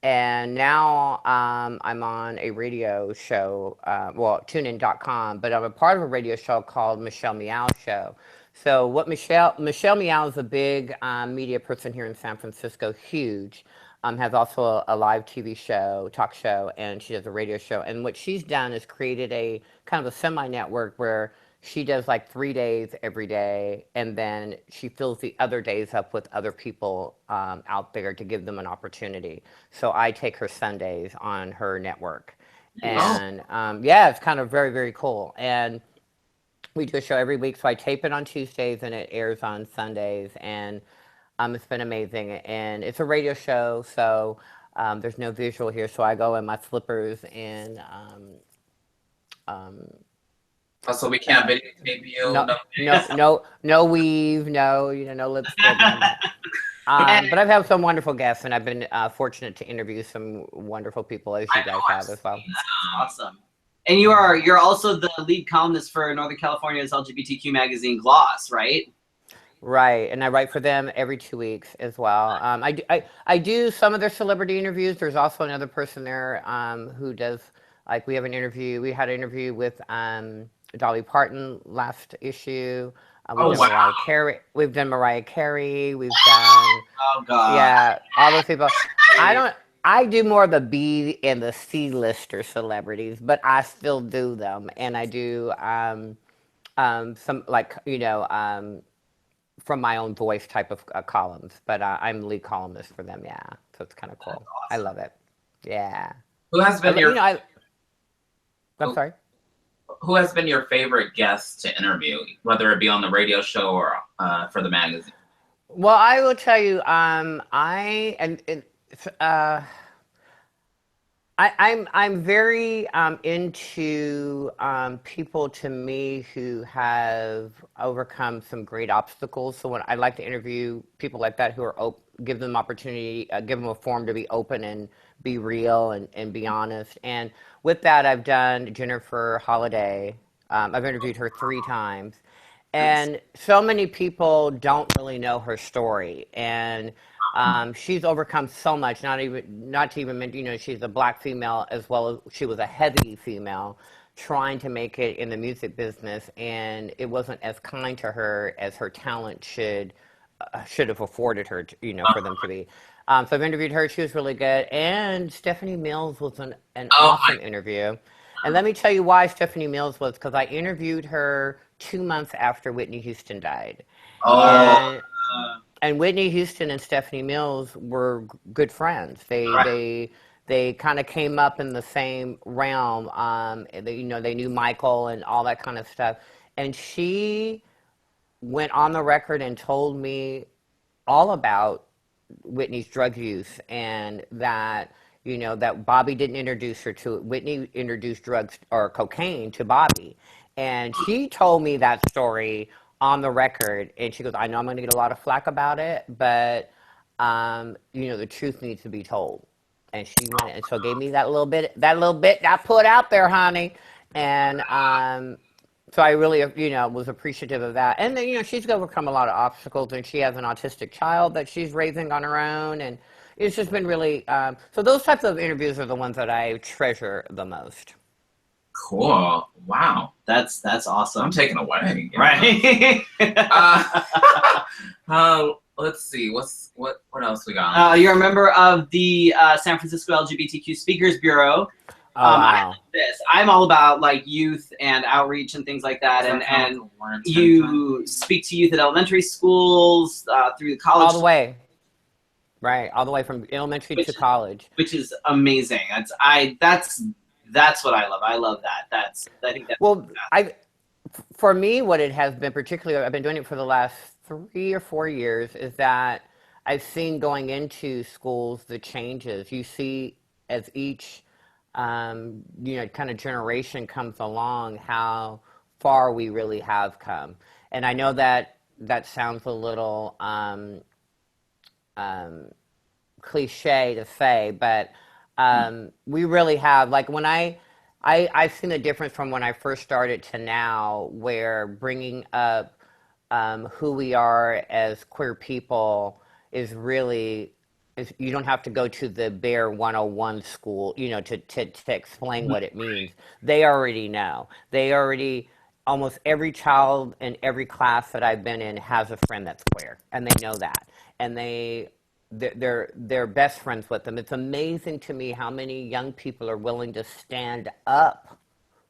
and now I'm on a radio show, tunein.com, but I'm a part of a radio show called Michelle Meow Show. So Michelle Meow is a big media person here in San Francisco, huge. Has also a live TV show, talk show, and she does a radio show. And what she's done is created a kind of a semi-network where she does like 3 days every day, and then she fills the other days up with other people out there to give them an opportunity. So I take her Sundays on her network. And yeah, it's kind of very, very cool. And we do a show every week. So I tape it on Tuesdays and it airs on Sundays. And it's been amazing. And it's a radio show, so there's no visual here. So I go in my slippers and so we can't videotape you. No weave, no lipstick. But I've had some wonderful guests, and I've been fortunate to interview some wonderful people, as you guys have as well. That's awesome. And you're also the lead columnist for Northern California's LGBTQ magazine Gloss, right? Right, and I write for them every 2 weeks as well. I do some of their celebrity interviews. There's also another person there who does, like, we had an interview with Dolly Parton last issue. We've done Mariah Carey. We've done all those people. I do more of the B and the C lister celebrities, but I still do them, and I do some, like, from my own voice type of columns, but I'm the lead columnist for them. Yeah, so it's kind of cool. Awesome. I love it. Yeah. Who has been I'm sorry. Who has been your favorite guest to interview, whether it be on the radio show or for the magazine? Well, I will tell you, I'm very into people, to me, who have overcome some great obstacles. So when I like to interview people like that, who are give them opportunity, give them a forum to be open and be real and be honest. And with that, I've done Jennifer Holliday. I've interviewed her 3 times, and so many people don't really know her story. And she's overcome so much. Not to even mention, she's a Black female, as well as she was a heavy female trying to make it in the music business, and it wasn't as kind to her as her talent should have afforded her to, for them to be. So I've interviewed her. She was really good. And Stephanie Mills was an awesome interview. And let me tell you why Stephanie Mills was, because I interviewed her 2 months after Whitney Houston died. And Whitney Houston and Stephanie Mills were good friends. They kind of came up in the same realm. They knew Michael and all that kind of stuff. And she went on the record and told me all about Whitney's drug use, and that that Bobby didn't introduce her to it. Whitney introduced drugs or cocaine to Bobby, and she told me that story on the record. And she goes, "I know I'm going to get a lot of flack about it, but the truth needs to be told." And she went and so gave me that little bit I put out there, honey, and So I really, was appreciative of that. And then, she's overcome a lot of obstacles, and she has an autistic child that she's raising on her own. And it's just been really, so those types of interviews are the ones that I treasure the most. Cool. Wow. That's awesome. I'm taken away. Right. Let's see. What else we got? You're a member of the San Francisco LGBTQ Speakers Bureau. Wow. I'm all about like youth and outreach and things like that, and you speak to youth at elementary schools through the college. All the way. Right, all the way from elementary to college, which is amazing. That's what I love. I love that. I think that's well. For me, what it has been particularly, I've been doing it for the last 3 or 4 years, is that I've seen going into schools the changes. You see as each kind of generation comes along, how far we really have come. And I know that sounds a little cliche to say, but we really have, like when I've seen the difference from when I first started to now, where bringing up who we are as queer people is really, you don't have to go to the bare 101 school, to explain what it means. They already know. Almost every child in every class that I've been in has a friend that's queer, and they know that. And they're best friends with them. It's amazing to me how many young people are willing to stand up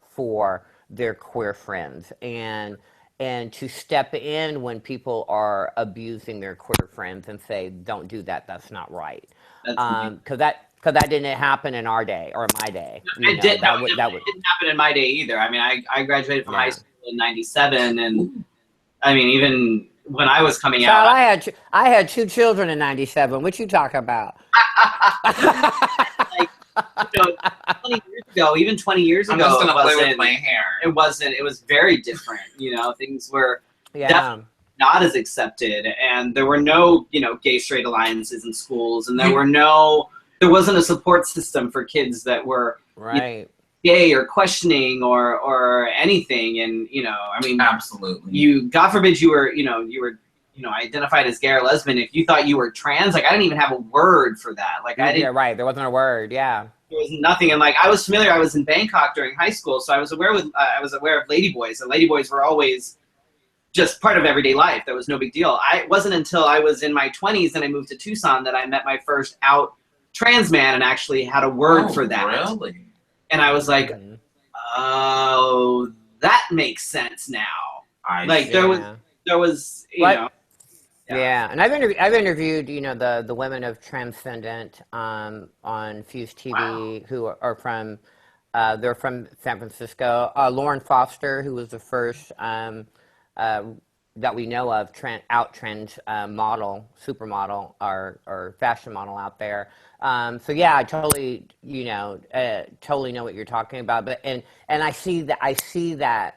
for their queer friends and to step in when people are abusing their queer friends and say, don't do that, that's not right. Because that didn't happen in our day or my day. That didn't happen in my day either. I mean, I graduated from high school in '97, and I mean, even when I was coming out, I had 2 children in '97. What you talking about? Like, 20 years ago, even 20 years ago, I'm just gonna play with my hair. It was very different. Things were definitely not as accepted, and there were no, gay straight alliances in schools, and there wasn't a support system for kids that were gay or questioning or anything. And I mean, absolutely, God forbid you were identified as gay or lesbian. If you thought you were trans, like I didn't even have a word for that. Like there wasn't a word. Yeah, there was nothing. And like I was familiar. I was in Bangkok during high school, so I was aware of ladyboys. And ladyboys were always just part of everyday life. That was no big deal. It wasn't until I was in my 20s and I moved to Tucson that I met my first out trans man and actually had a word for that. Really? And I was like, oh, that makes sense now. There was, Yeah, and I've interviewed, the women of Transcendent on Fuse TV, who are from, they're from San Francisco. Lauren Foster, who was the first that we know of trend model, supermodel, or fashion model out there. So yeah, I totally, totally know what you're talking about. But and I see that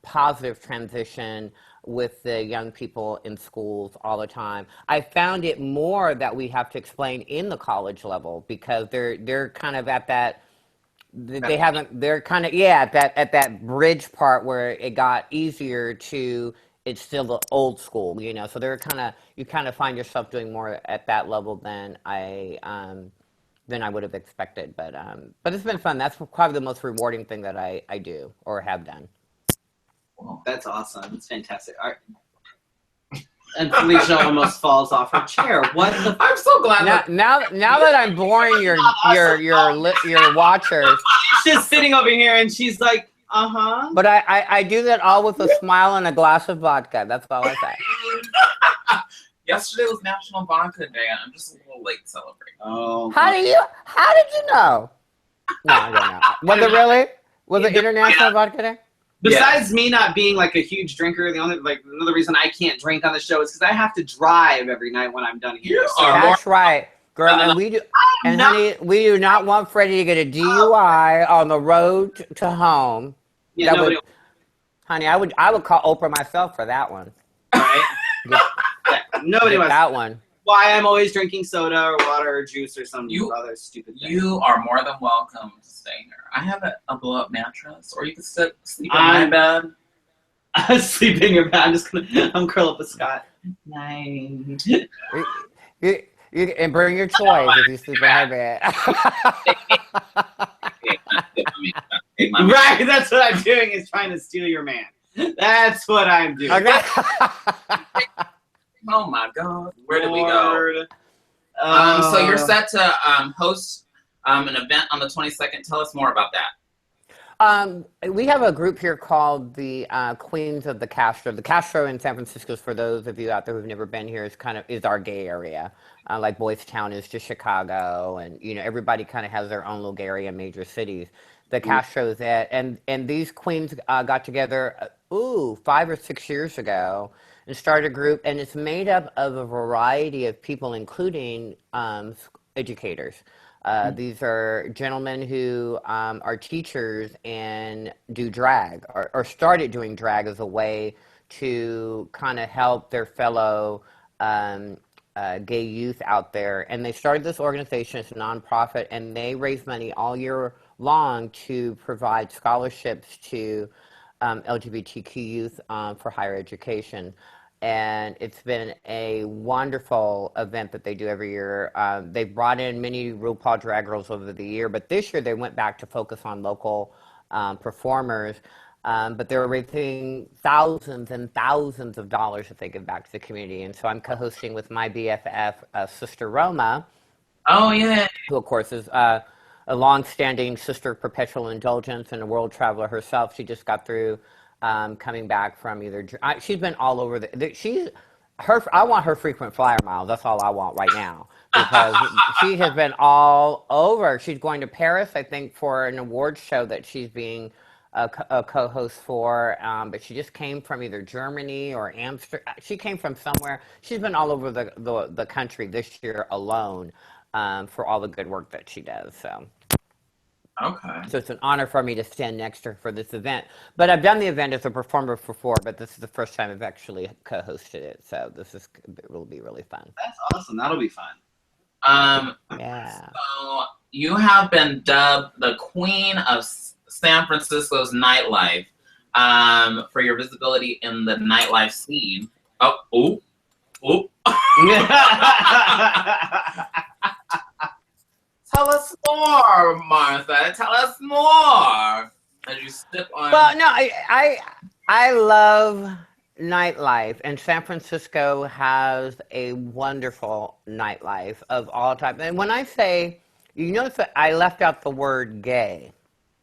positive transition with the young people in schools all the time. I found it more that we have to explain in the college level, because they're kind of at that. They're kind of at that bridge part where it got easier to. It's still the old school, So you kind of find yourself doing more at that level than I would have expected. But it's been fun. That's probably the most rewarding thing that I do or have done. Well, that's awesome. It's fantastic. And Felicia almost falls off her chair. What the? I'm so glad. Now that I'm boring your watchers. She's just sitting over here and she's like, uh-huh. But I do that all with a smile and a glass of vodka. That's all I say. Yesterday was National Vodka Day, and I'm just a little late celebrating. Oh. How did you know? No, I don't know. Was it really? Was it International Vodka Day? Besides me not being like a huge drinker, another reason I can't drink on the show is because I have to drive every night when I'm done here. That's right, girl. And we do, honey, we do not want Freddy to get a DUI on the road to home. Yeah, honey, I would call Oprah myself for that one. Right? Nobody wants that one. why I'm always drinking soda or water or juice or some other stupid thing. You are more than welcome to stay here. I have a blow-up mattress, or you can sleep on my bed. Sleep in your bed. I'm curl up with Scott. Nice. You and bring your toys if you sleep in her bed. Right, that's what I'm doing, is trying to steal your man. That's what I'm doing. Okay. Oh my God. Where did we go? So you're set to host an event on the 22nd. Tell us more about that. We have a group here called the Queens of the Castro. The Castro in San Francisco, for those of you out there who've never been here, is our gay area. Like Boys Town is to Chicago, and everybody kind of has their own little gay area in major cities. The Castro is it, and these queens got together 5 or 6 years ago and started a group, and it's made up of a variety of people, including educators. These are gentlemen who are teachers and do drag, or started doing drag as a way to kind of help their fellow gay youth out there. And they started this organization. It's a nonprofit, and they raise money all year long to provide scholarships to LGBTQ youth for higher education. And it's been a wonderful event that they do every year. They've brought in many RuPaul drag girls over the year, but this year they went back to focus on local performers. But they're raising thousands and thousands of dollars that they give back to the community. And so I'm co-hosting with my BFF, Sister Roma. Oh, yeah. Who, of course, is a long-standing Sister of Perpetual Indulgence and a world traveler herself. She just got through coming back from she's been all over I want her frequent flyer miles. That's all I want right now, because she has been all over. She's going to Paris, I think, for an awards show that she's being a co-host for, but she just came from either Germany or Amsterdam. She came from somewhere. She's been all over the country this year alone for all the good work that she does. So. Okay. So it's an honor for me to stand next to her for this event. But I've done the event as a performer before, but this is the first time I've actually co-hosted it. So it will be really fun. That's awesome. That'll be fun. Yeah. So you have been dubbed the Queen of San Francisco's nightlife for your visibility in the nightlife scene. Oh. Tell us more, Martha. Tell us more. As you sip on. Well, no, I love nightlife, and San Francisco has a wonderful nightlife of all types. And when I say, you notice that I left out the word gay.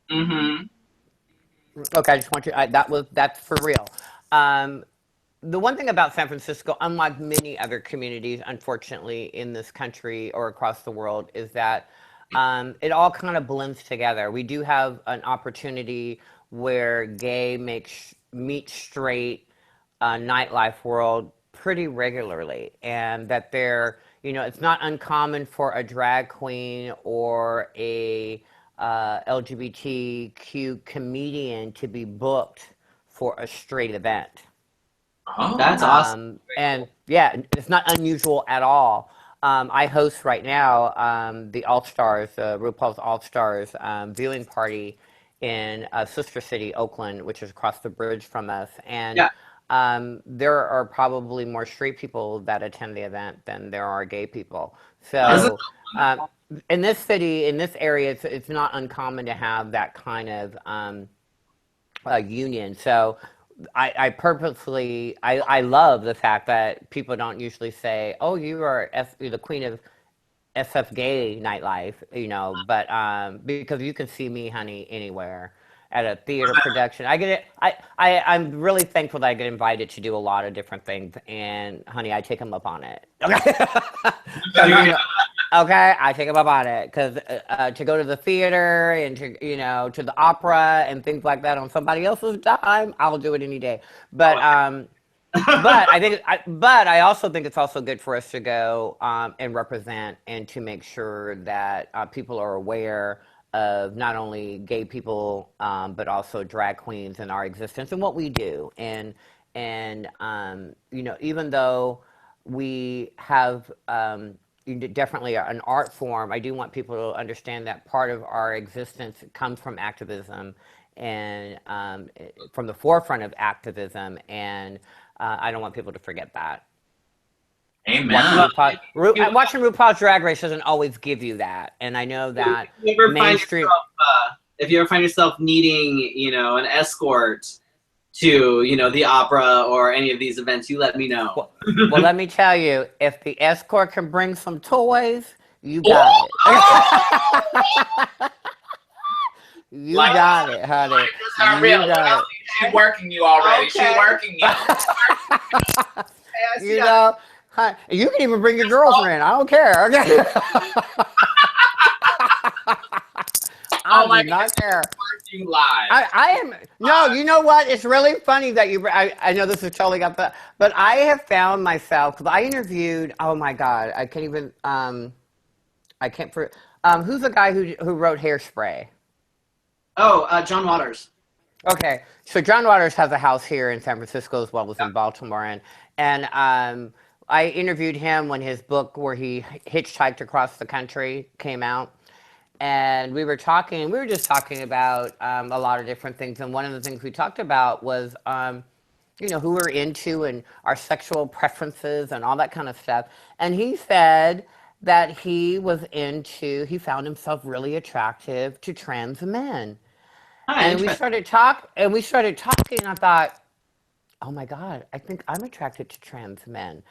Mm-hmm. Okay, I just want you. That's for real. The one thing about San Francisco, unlike many other communities, unfortunately, in this country or across the world, is that it all kind of blends together. We do have an opportunity where gay meet straight nightlife world pretty regularly, and that it's not uncommon for a drag queen or a LGBTQ comedian to be booked for a straight event. Oh, that's awesome. And yeah, it's not unusual at all. I host right now the All-Stars, RuPaul's All-Stars viewing party in Sister City, Oakland, which is across the bridge from us. And there are probably more straight people that attend the event than there are gay people. So in this city, in this area, it's not uncommon to have that kind of union. So I purposely, I love the fact that people don't usually say, oh, you're the queen of SF gay nightlife, but because you can see me, honey, anywhere at a theater production. I'm really thankful that I get invited to do a lot of different things, and honey, I take them up on it. Okay. Okay, I take them up on it, because to go to the theater and to the opera and things like that on somebody else's dime, I'll do it any day. But but I also think it's also good for us to go and represent, and to make sure that people are aware of not only gay people but also drag queens and our existence and what we do. And even though we have definitely an art form. I do want people to understand that part of our existence comes from activism and from the forefront of activism, and I don't want people to forget that. Amen. Watching RuPaul's Drag Race doesn't always give you that, and I know that mainstream. If you ever find yourself needing, an escort to, the opera or any of these events, you let me know. Well, let me tell you, if the escort can bring some toys, you got it. You got it, honey. You got it. She's working you already. Okay. She's working you. You can even bring your girlfriend. I don't care. Okay. I do not care. You live. I am. No, you know what? It's really funny that you. I know this is totally got that, but I have found myself because I interviewed. Oh my God, I can't even. I can't. Who's the guy who wrote Hairspray? Oh, John Waters. Okay, so John Waters has a house here in San Francisco as well as in Baltimore, and I interviewed him when his book where he hitchhiked across the country came out. And we were just talking about a lot of different things. And one of the things we talked about was, who we're into and our sexual preferences and all that kind of stuff. And he said that he found himself really attractive to trans men. And we started talking, and I thought, oh my God, I think I'm attracted to trans men.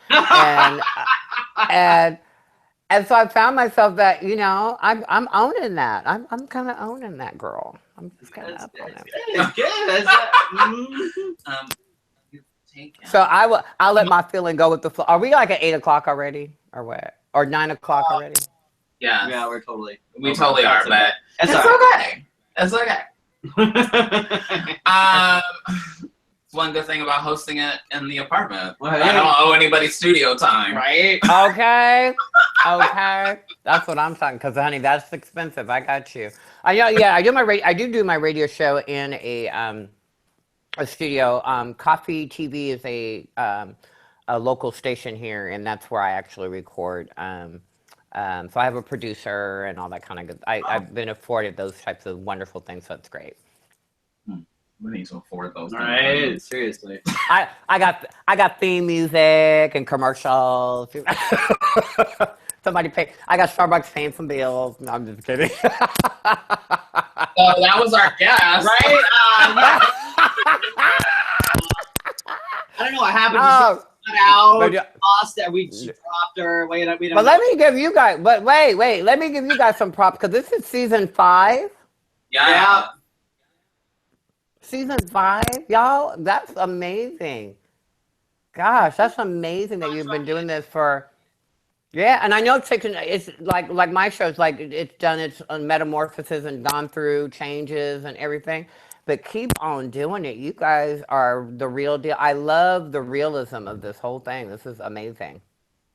And so I found myself that, I'm owning that. I'm kind of owning that girl. I'm just kind of up on it. So I'll let my feeling go with the flow. Are we like at 8 o'clock already, or what? Or 9 o'clock already? Yeah. Yeah, we totally are, but it's okay. It's okay. One good thing about hosting it in the apartment. Well, I don't owe anybody studio time. Right? Okay. That's what I'm talking. Because, honey, that's expensive. I got you. I do my radio show in a studio. Coffee TV is a local station here, and that's where I actually record. So I have a producer and all that kind of good. I've been afforded those types of wonderful things, so it's great. We need to afford those. All right, seriously. I got theme music and commercials. Somebody pay. I got Starbucks paying some bills. No, I'm just kidding. So that was our guest, right? I don't know what happened. Lost that we dropped her. We don't. But let me give you guys. But wait. Let me give you guys some props because this is season 5. Yeah. Season 5, y'all. That's amazing. Gosh, that's amazing that you've been doing this for. Yeah, and I know it's like my show's like it's done its metamorphosis and gone through changes and everything. But keep on doing it. You guys are the real deal. I love the realism of this whole thing. This is amazing.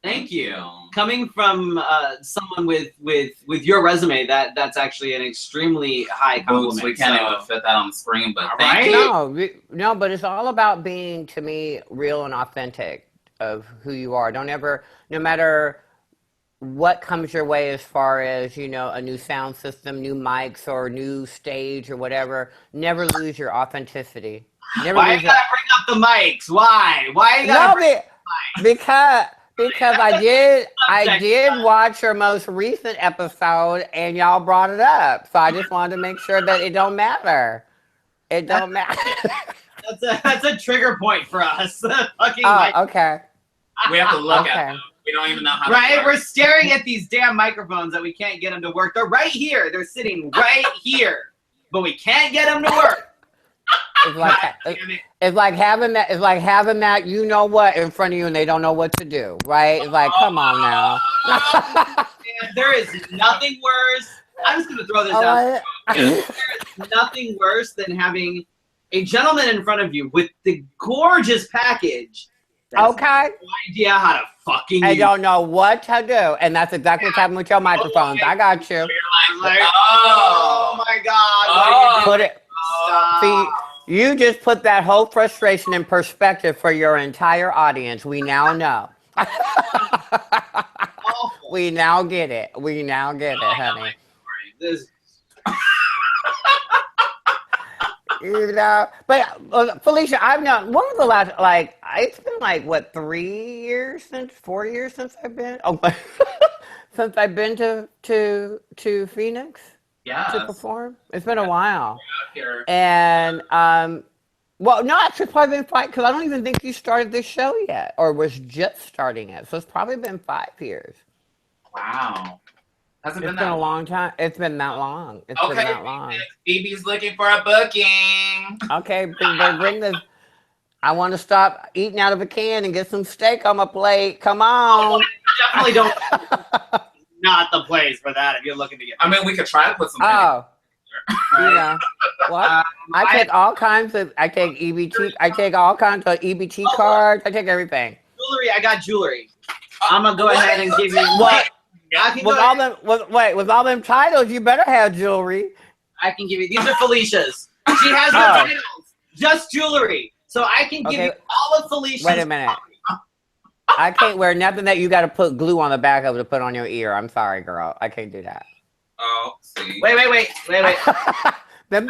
Thank you. Coming from someone with your resume, that's actually an extremely high compliment. We can't even fit that on the screen, but thank you. No, but it's all about being, to me, real and authentic of who you are. Don't ever, no matter what comes your way as far as, a new sound system, new mics, or new stage or whatever, never lose your authenticity. Why you gotta bring up the mics? Why? Why you gotta bring up the mics? Because I did watch your most recent episode and y'all brought it up. So I just wanted to make sure that it don't matter. It don't matter. That's a trigger point for us. Okay. We have to look at them. We don't even know how to work. We're staring at these damn microphones that we can't get them to work. They're right here. They're sitting right here. But we can't get them to work. It's like having that you know what in front of you and they don't know what to do, right? It's like, come on now. There is nothing worse. I'm just gonna throw this out. There is nothing worse than having a gentleman in front of you with the gorgeous package. Okay. No idea how to fucking. I don't know what to do, and that's exactly what's happening with your microphones. I got you. Oh my God! Put it. See. You just put that whole frustration in perspective for your entire audience. We now know. Awful. We now get it. We now get it, honey. This. You know, but Felicia, I've known. When was the last? Like, it's been like what, 4 years since I've been. Oh, since I've been to Phoenix to perform. It's been a while. Here. And well, no, actually, it's probably been 5 because I don't even think you started this show yet, or was just starting it. So it's probably been 5 years. Wow. Hasn't It's been a long time. It's been that long. It's been that long. BB's looking for a booking. Okay, bring this. I want to stop eating out of a can and get some steak on my plate. Come on. Definitely don't. Not the place for that if you're looking to get. I mean, we could try to put some. Oh. Yeah. What? I take all kinds of. I take EBT. I take all kinds of EBT cards. I take everything. Jewelry. I got jewelry. I'm gonna go ahead and give you what. With all them titles, you better have jewelry. I can give you. These are Felicia's. She has no titles, just jewelry. So I can give you all of Felicia's. Wait a minute. I can't wear nothing that you got to put glue on the back of to put on your ear. I'm sorry, girl. I can't do that. Oh, see. Wait. them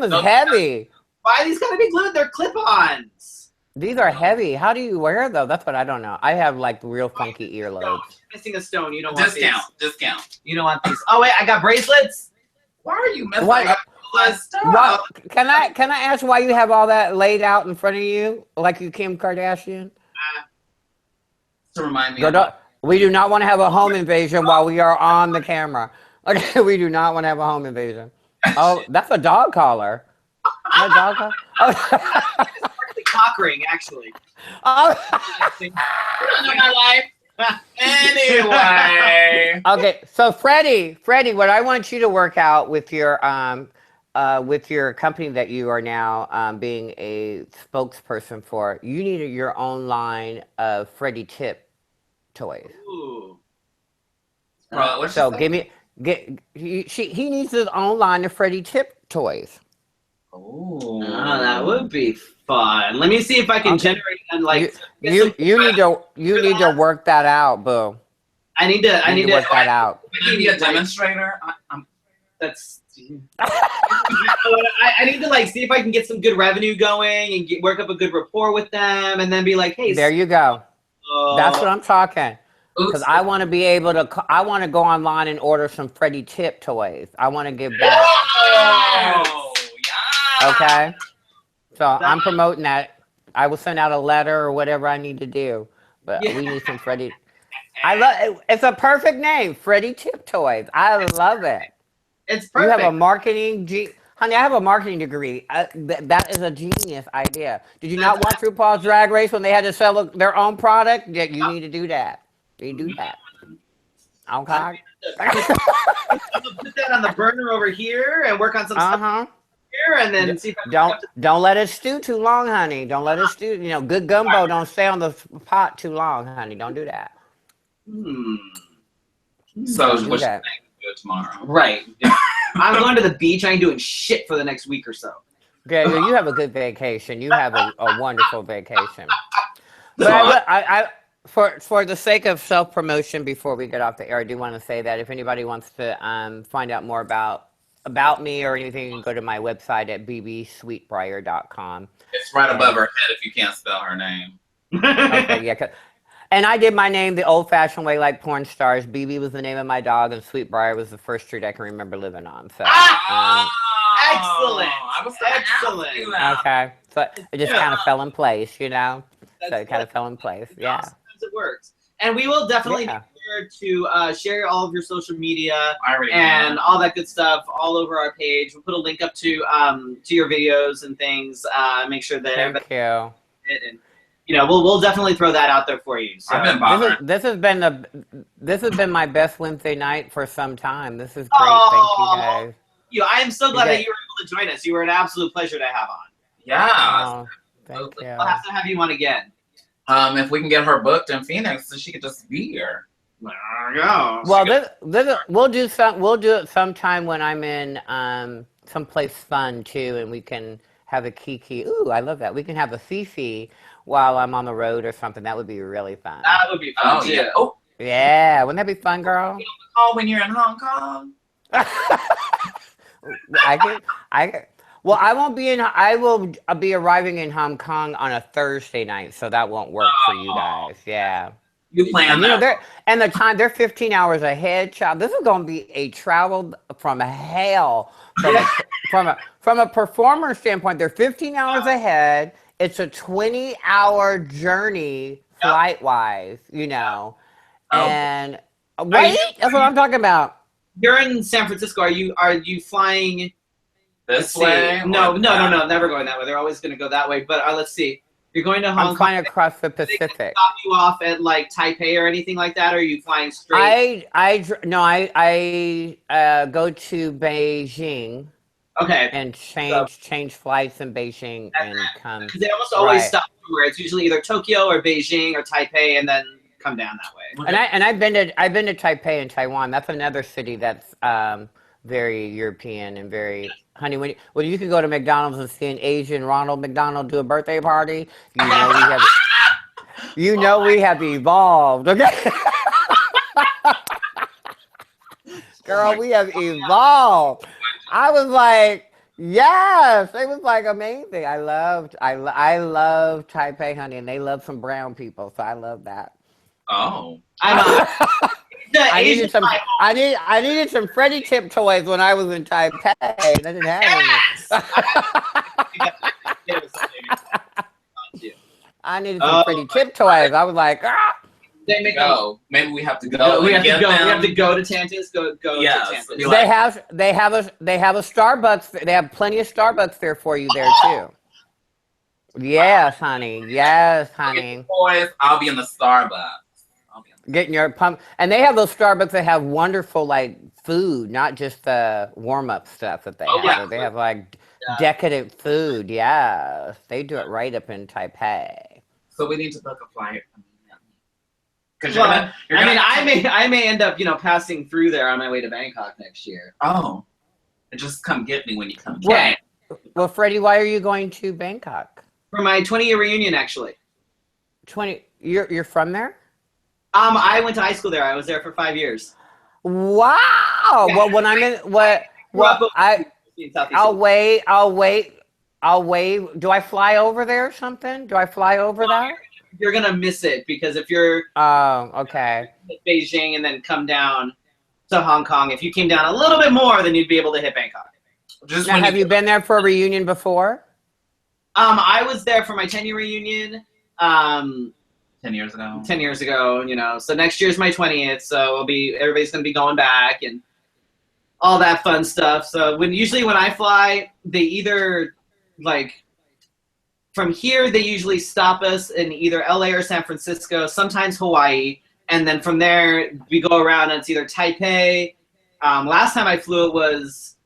is heavy. Why are these gotta be glued? They're clip-ons. These are heavy. How do you wear though? That's what I don't know. I have like real funky earlobes. Missing a stone. You don't want Discount. You don't want these. Oh wait, I got bracelets. Why are you messing up all that stuff? What? Can I ask why you have all that laid out in front of you like you Kim Kardashian? To remind me. We do not want to have a home invasion while we are on the camera. Okay, we do not want to have a home invasion. Oh, that's a dog collar. A dog collar? Oh. Cock ring, actually. Oh. You don't know my life. Anyway. Okay, so Freddy, what I want you to work out with your company that you are now being a spokesperson for, you need your own line of Freddy tip toys. Ooh. So he needs his own line of Freddy tip toys. Oh, that would be fun. Let me see if I can generate and like. You need to work that out, boo. I need to work that out. Can you be a demonstrator? That's. I need to like see if I can get some good revenue going and work up a good rapport with them, and then be like, hey. There you go. That's what I'm talking. Because I want to be able to. I want to go online and order some Freddy tip toys. I want to give back. Oh, yeah. Okay. So I'm promoting that. I will send out a letter or whatever I need to do. But we need some Freddy. I love it. It's a perfect name, Freddy Tip Toys. I love it. It's perfect. You have a marketing honey, I have a marketing degree. That is a genius idea. Did you not watch RuPaul's Drag Race when they had to sell their own product? Yeah, you need to do that. You do that. Okay. I'm gonna put that on the burner over here and work on some stuff here, and then see if I can don't let it stew too long, honey. Don't let it stew. You know, good gumbo don't stay on the pot too long, honey. Don't do that. So what you think do it tomorrow? Right. Yeah. I'm going to the beach. I ain't doing shit for the next week or so. Yeah, you have a good vacation. You have a wonderful vacation. But for the sake of self-promotion, before we get off the air, I do want to say that if anybody wants to find out more about me or anything, you can go to my website at bbsweetbriar.com. It's right above her head if you can't spell her name. Okay, yeah. And I did my name the old-fashioned way, like porn stars. BB was the name of my dog, and Sweetbriar was the first street I can remember living on. So, excellent. I was excellent. Okay, so it just kind of fell in place, you know. So it kind of fell in place. Yeah. Sometimes it works, and we will definitely make sure to share all of your social media and all that good stuff all over our page. We'll put a link up to your videos and things. Make sure that Thank you. And, you know, we'll definitely throw that out there for you. So. I've been bothered. This has been my best Wednesday night for some time. This is great. Thank you guys. I am so glad that you were able to join us. You were an absolute pleasure to have on. Yeah. Thank you. We'll have to have you on again. If we can get her booked in Phoenix, so she could just be here. There you go. Well, we'll do it sometime when I'm in someplace fun too, and we can have a kiki. Ooh, I love that. We can have a Fefe while I'm on the road or something. That would be really fun. That would be fun too. Yeah. Oh, Yeah, wouldn't that be fun, girl? call when you're in Hong Kong. Well, I won't be in. I will be arriving in Hong Kong on a Thursday night, so that won't work for you guys. Yeah. You plan And you know, that. and the time they're 15 hours ahead, child. This is going to be a travel from hell. From a performer standpoint, they're 15 hours ahead. It's a 20-hour journey flight wise, you know. And wait, that's what I'm talking about. You're in San Francisco. Are you flying This way? No, never going that way. They're always going to go that way. But let's see. You're going to Hong Kong. I'm flying across the They Pacific. stop you off at like Taipei or anything like that, or are you flying straight? I go to Beijing Okay. and change flights in Beijing and come. Because they almost always stop somewhere. It's usually either Tokyo or Beijing or Taipei, and then come down that way. And I've been to Taipei and Taiwan. That's another city that's very European and very honey. When you can go to McDonald's and see an Asian Ronald McDonald do a birthday party, you know we have evolved. Okay, girl, we have evolved. I was like, yes, it was like amazing. I love Taipei, honey, and they love some brown people, so I love that. Oh. I needed some Freddy tip toys when I was in Taipei. I didn't have any. I needed some Freddy tip toys. I was like, ah. They make Maybe we have to go. We have to go to Tantus. Go Yes. to Tantus. They have a Starbucks. They have plenty of Starbucks there for you there too. Yes, honey. Yes, honey. Boys, I'll be in the Starbucks. Getting your pump, and they have those Starbucks that have wonderful like food, not just the warm up stuff that they have. Yeah. They have like decadent food. Yes, they do it right up in Taipei. So we need to book a flight. I may end up, passing through there on my way to Bangkok next year. Oh, and just come get me when you come. Well, Freddie, why are you going to Bangkok? For my 20-year reunion, actually. 20. You're from there? I went to high school there. I was there for 5 years. Wow. Yeah. Well, when I'm in I'll wait. Do I fly over there or something? Do I fly over there? You're gonna miss it because if you're okay. Beijing and then come down to Hong Kong, if you came down a little bit more, then you'd be able to hit Bangkok. Now, have you been there for a reunion before? I was there for my 10-year reunion. 10 years ago. 10 years ago, so next year's my 20th, so everybody's gonna be going back and all that fun stuff. So usually when I fly, they either from here they usually stop us in either LA or San Francisco, sometimes Hawaii, and then from there we go around and it's either Taipei. Last time I flew it was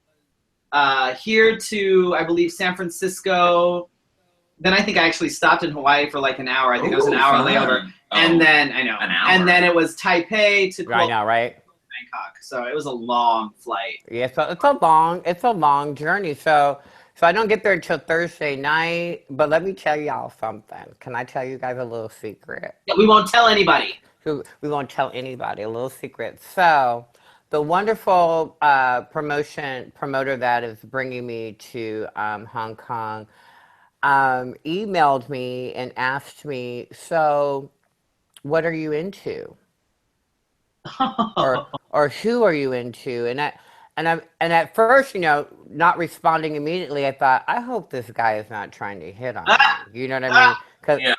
here to, I believe, San Francisco. Then I think I actually stopped in Hawaii for like an hour. I think it was an hour layover. And then, I know. An hour. And then it was Taipei to I know, right? Bangkok. So it was a long flight. Yeah, so it's a long journey. So I don't get there until Thursday night. But let me tell y'all something. Can I tell you guys a little secret? Yeah, we won't tell anybody. We won't tell anybody. A little secret. So the wonderful promoter that is bringing me to Hong Kong emailed me and asked me, so what are you into? or who are you into? And at first, not responding immediately, I thought, I hope this guy is not trying to hit on me. You know what I mean?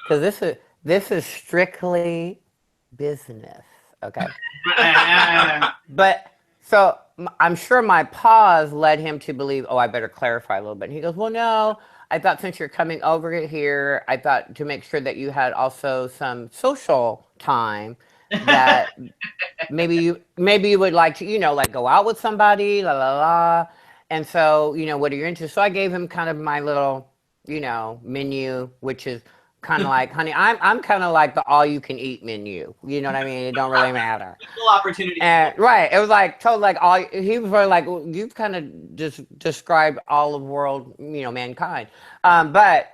Because this is strictly business, okay? But so I'm sure my pause led him to believe, I better clarify a little bit. And he goes, well, no, I thought since you're coming over here, I thought to make sure that you had also some social time that maybe you would like to, like go out with somebody, la la la. And so, what are you into? So I gave him kind of my little, menu, which is kind of like, honey, I'm kind of like the all you can eat menu. You know what I mean? It don't really matter. Full opportunity. And right, it was like told like all. He was really like, well, you've kind of just described all of world, mankind. But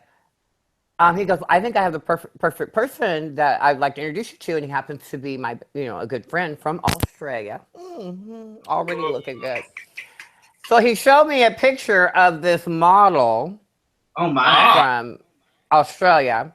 He goes, I think I have the perfect person that I'd like to introduce you to, and he happens to be my, a good friend from Australia. Already looking good. So he showed me a picture of this model. Oh my! From Australia,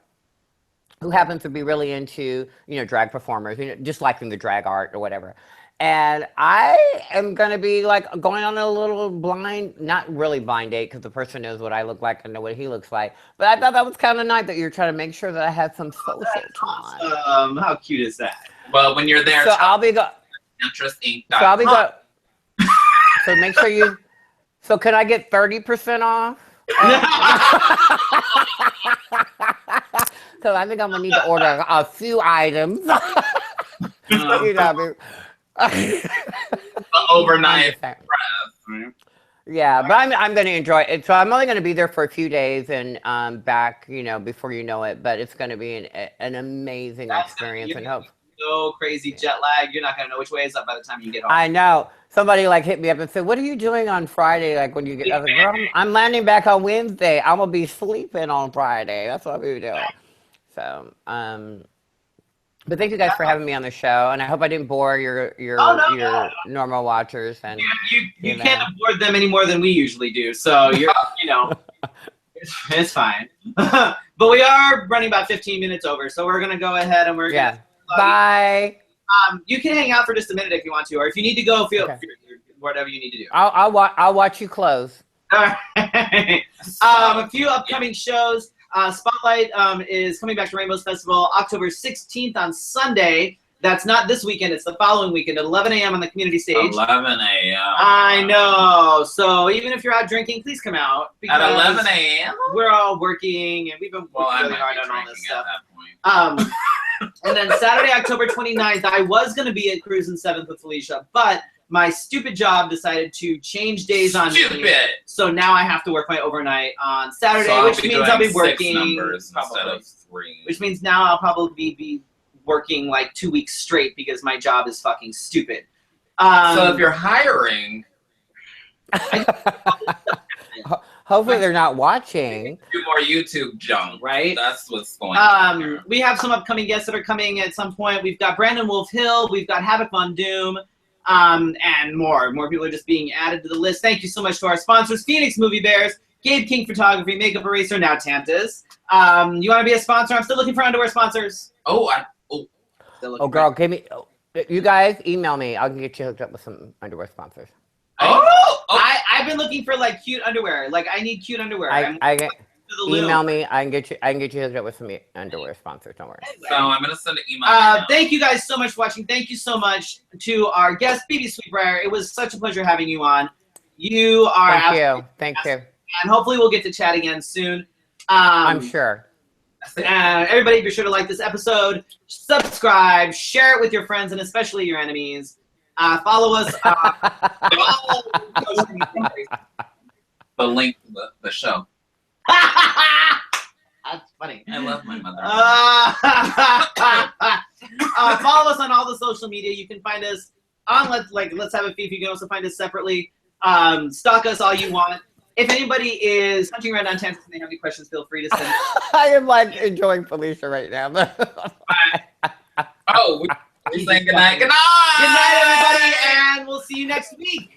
who happens to be really into drag performers, just liking the drag art or whatever. And I am going to be like going on a little blind, not really blind date because the person knows what I look like and know what he looks like. But I thought that was kind of nice that you're trying to make sure that I had some social time. How cute is that? Well, when you're there, so I'll be interesting.com. So I'll be So make sure you. So can I get 30% off? Because I think I'm gonna need to order a few items. Overnight press. Yeah, but I'm going to enjoy it. So I'm only going to be there for a few days and back, before you know it. But it's going to be an amazing experience. And hope. So crazy jet lag. You're not going to know which way is up by the time you get home. I know. Somebody hit me up and said, "What are you doing on Friday? Like when you get?" I was like, "Girl, I'm landing back on Wednesday. I'm gonna be sleeping on Friday. That's what we're doing." So, but thank you guys for having me on the show, and I hope I didn't bore your normal watchers. And you can't afford them any more than we usually do, so you're it's fine. But we are running about 15 minutes over, so we're gonna go ahead and we're gonna bye. You can hang out for just a minute if you want to, or if you need to go, whatever you need to do. I'll watch you close. All right. A few upcoming shows. Spotlight is coming back to Rainbows Festival October 16th on Sunday. That's not this weekend. It's the following weekend at 11 a.m. on the community stage. 11 a.m. I know. So even if you're out drinking, please come out. At 11 a.m.? We're all working, and we've been working really hard on all this stuff. And then Saturday, October 29th, I was going to be at Cruisin' 7th with Felicia, but my stupid job decided to change days on me. So now I have to work my overnight on Saturday, which means I'll be working 6 numbers instead of 3. Which means now I'll probably be working like 2 weeks straight because my job is fucking stupid. So if you're hiring... Hopefully they're not watching. Do more YouTube junk, right? That's what's going on here. We have some upcoming guests that are coming at some point. We've got Brandon Wolf Hill. We've got Havoc Von Doom. And more. More people are just being added to the list. Thank you so much to our sponsors, Phoenix Movie Bears, Gabe King Photography, Makeup Eraser, now Tantas. You want to be a sponsor? I'm still looking for underwear sponsors. Girl, give me. You guys email me. I'll get you hooked up with some underwear sponsors. I've been looking for like cute underwear. Like I need cute underwear. Email me. I can get you hooked up with some underwear sponsors. Don't worry. So I'm gonna send an email. Thank you guys so much for watching. Thank you so much to our guest, Bebe Sweetbriar. It was such a pleasure having you on. You are. Thank you. And hopefully we'll get to chat again soon. I'm sure. Everybody, be sure to like this episode, subscribe, share it with your friends, and especially your enemies. Follow us. The link to the show. That's funny. I love my mother. Follow us on all the social media. You can find us on Let's Have a Fefe. You can also find us separately. Stalk us all you want. If anybody is hunting around on Texas and they have any questions, feel free to send. I am enjoying Felicia right now. We're saying good night. Good night. Good night, everybody, and we'll see you next week.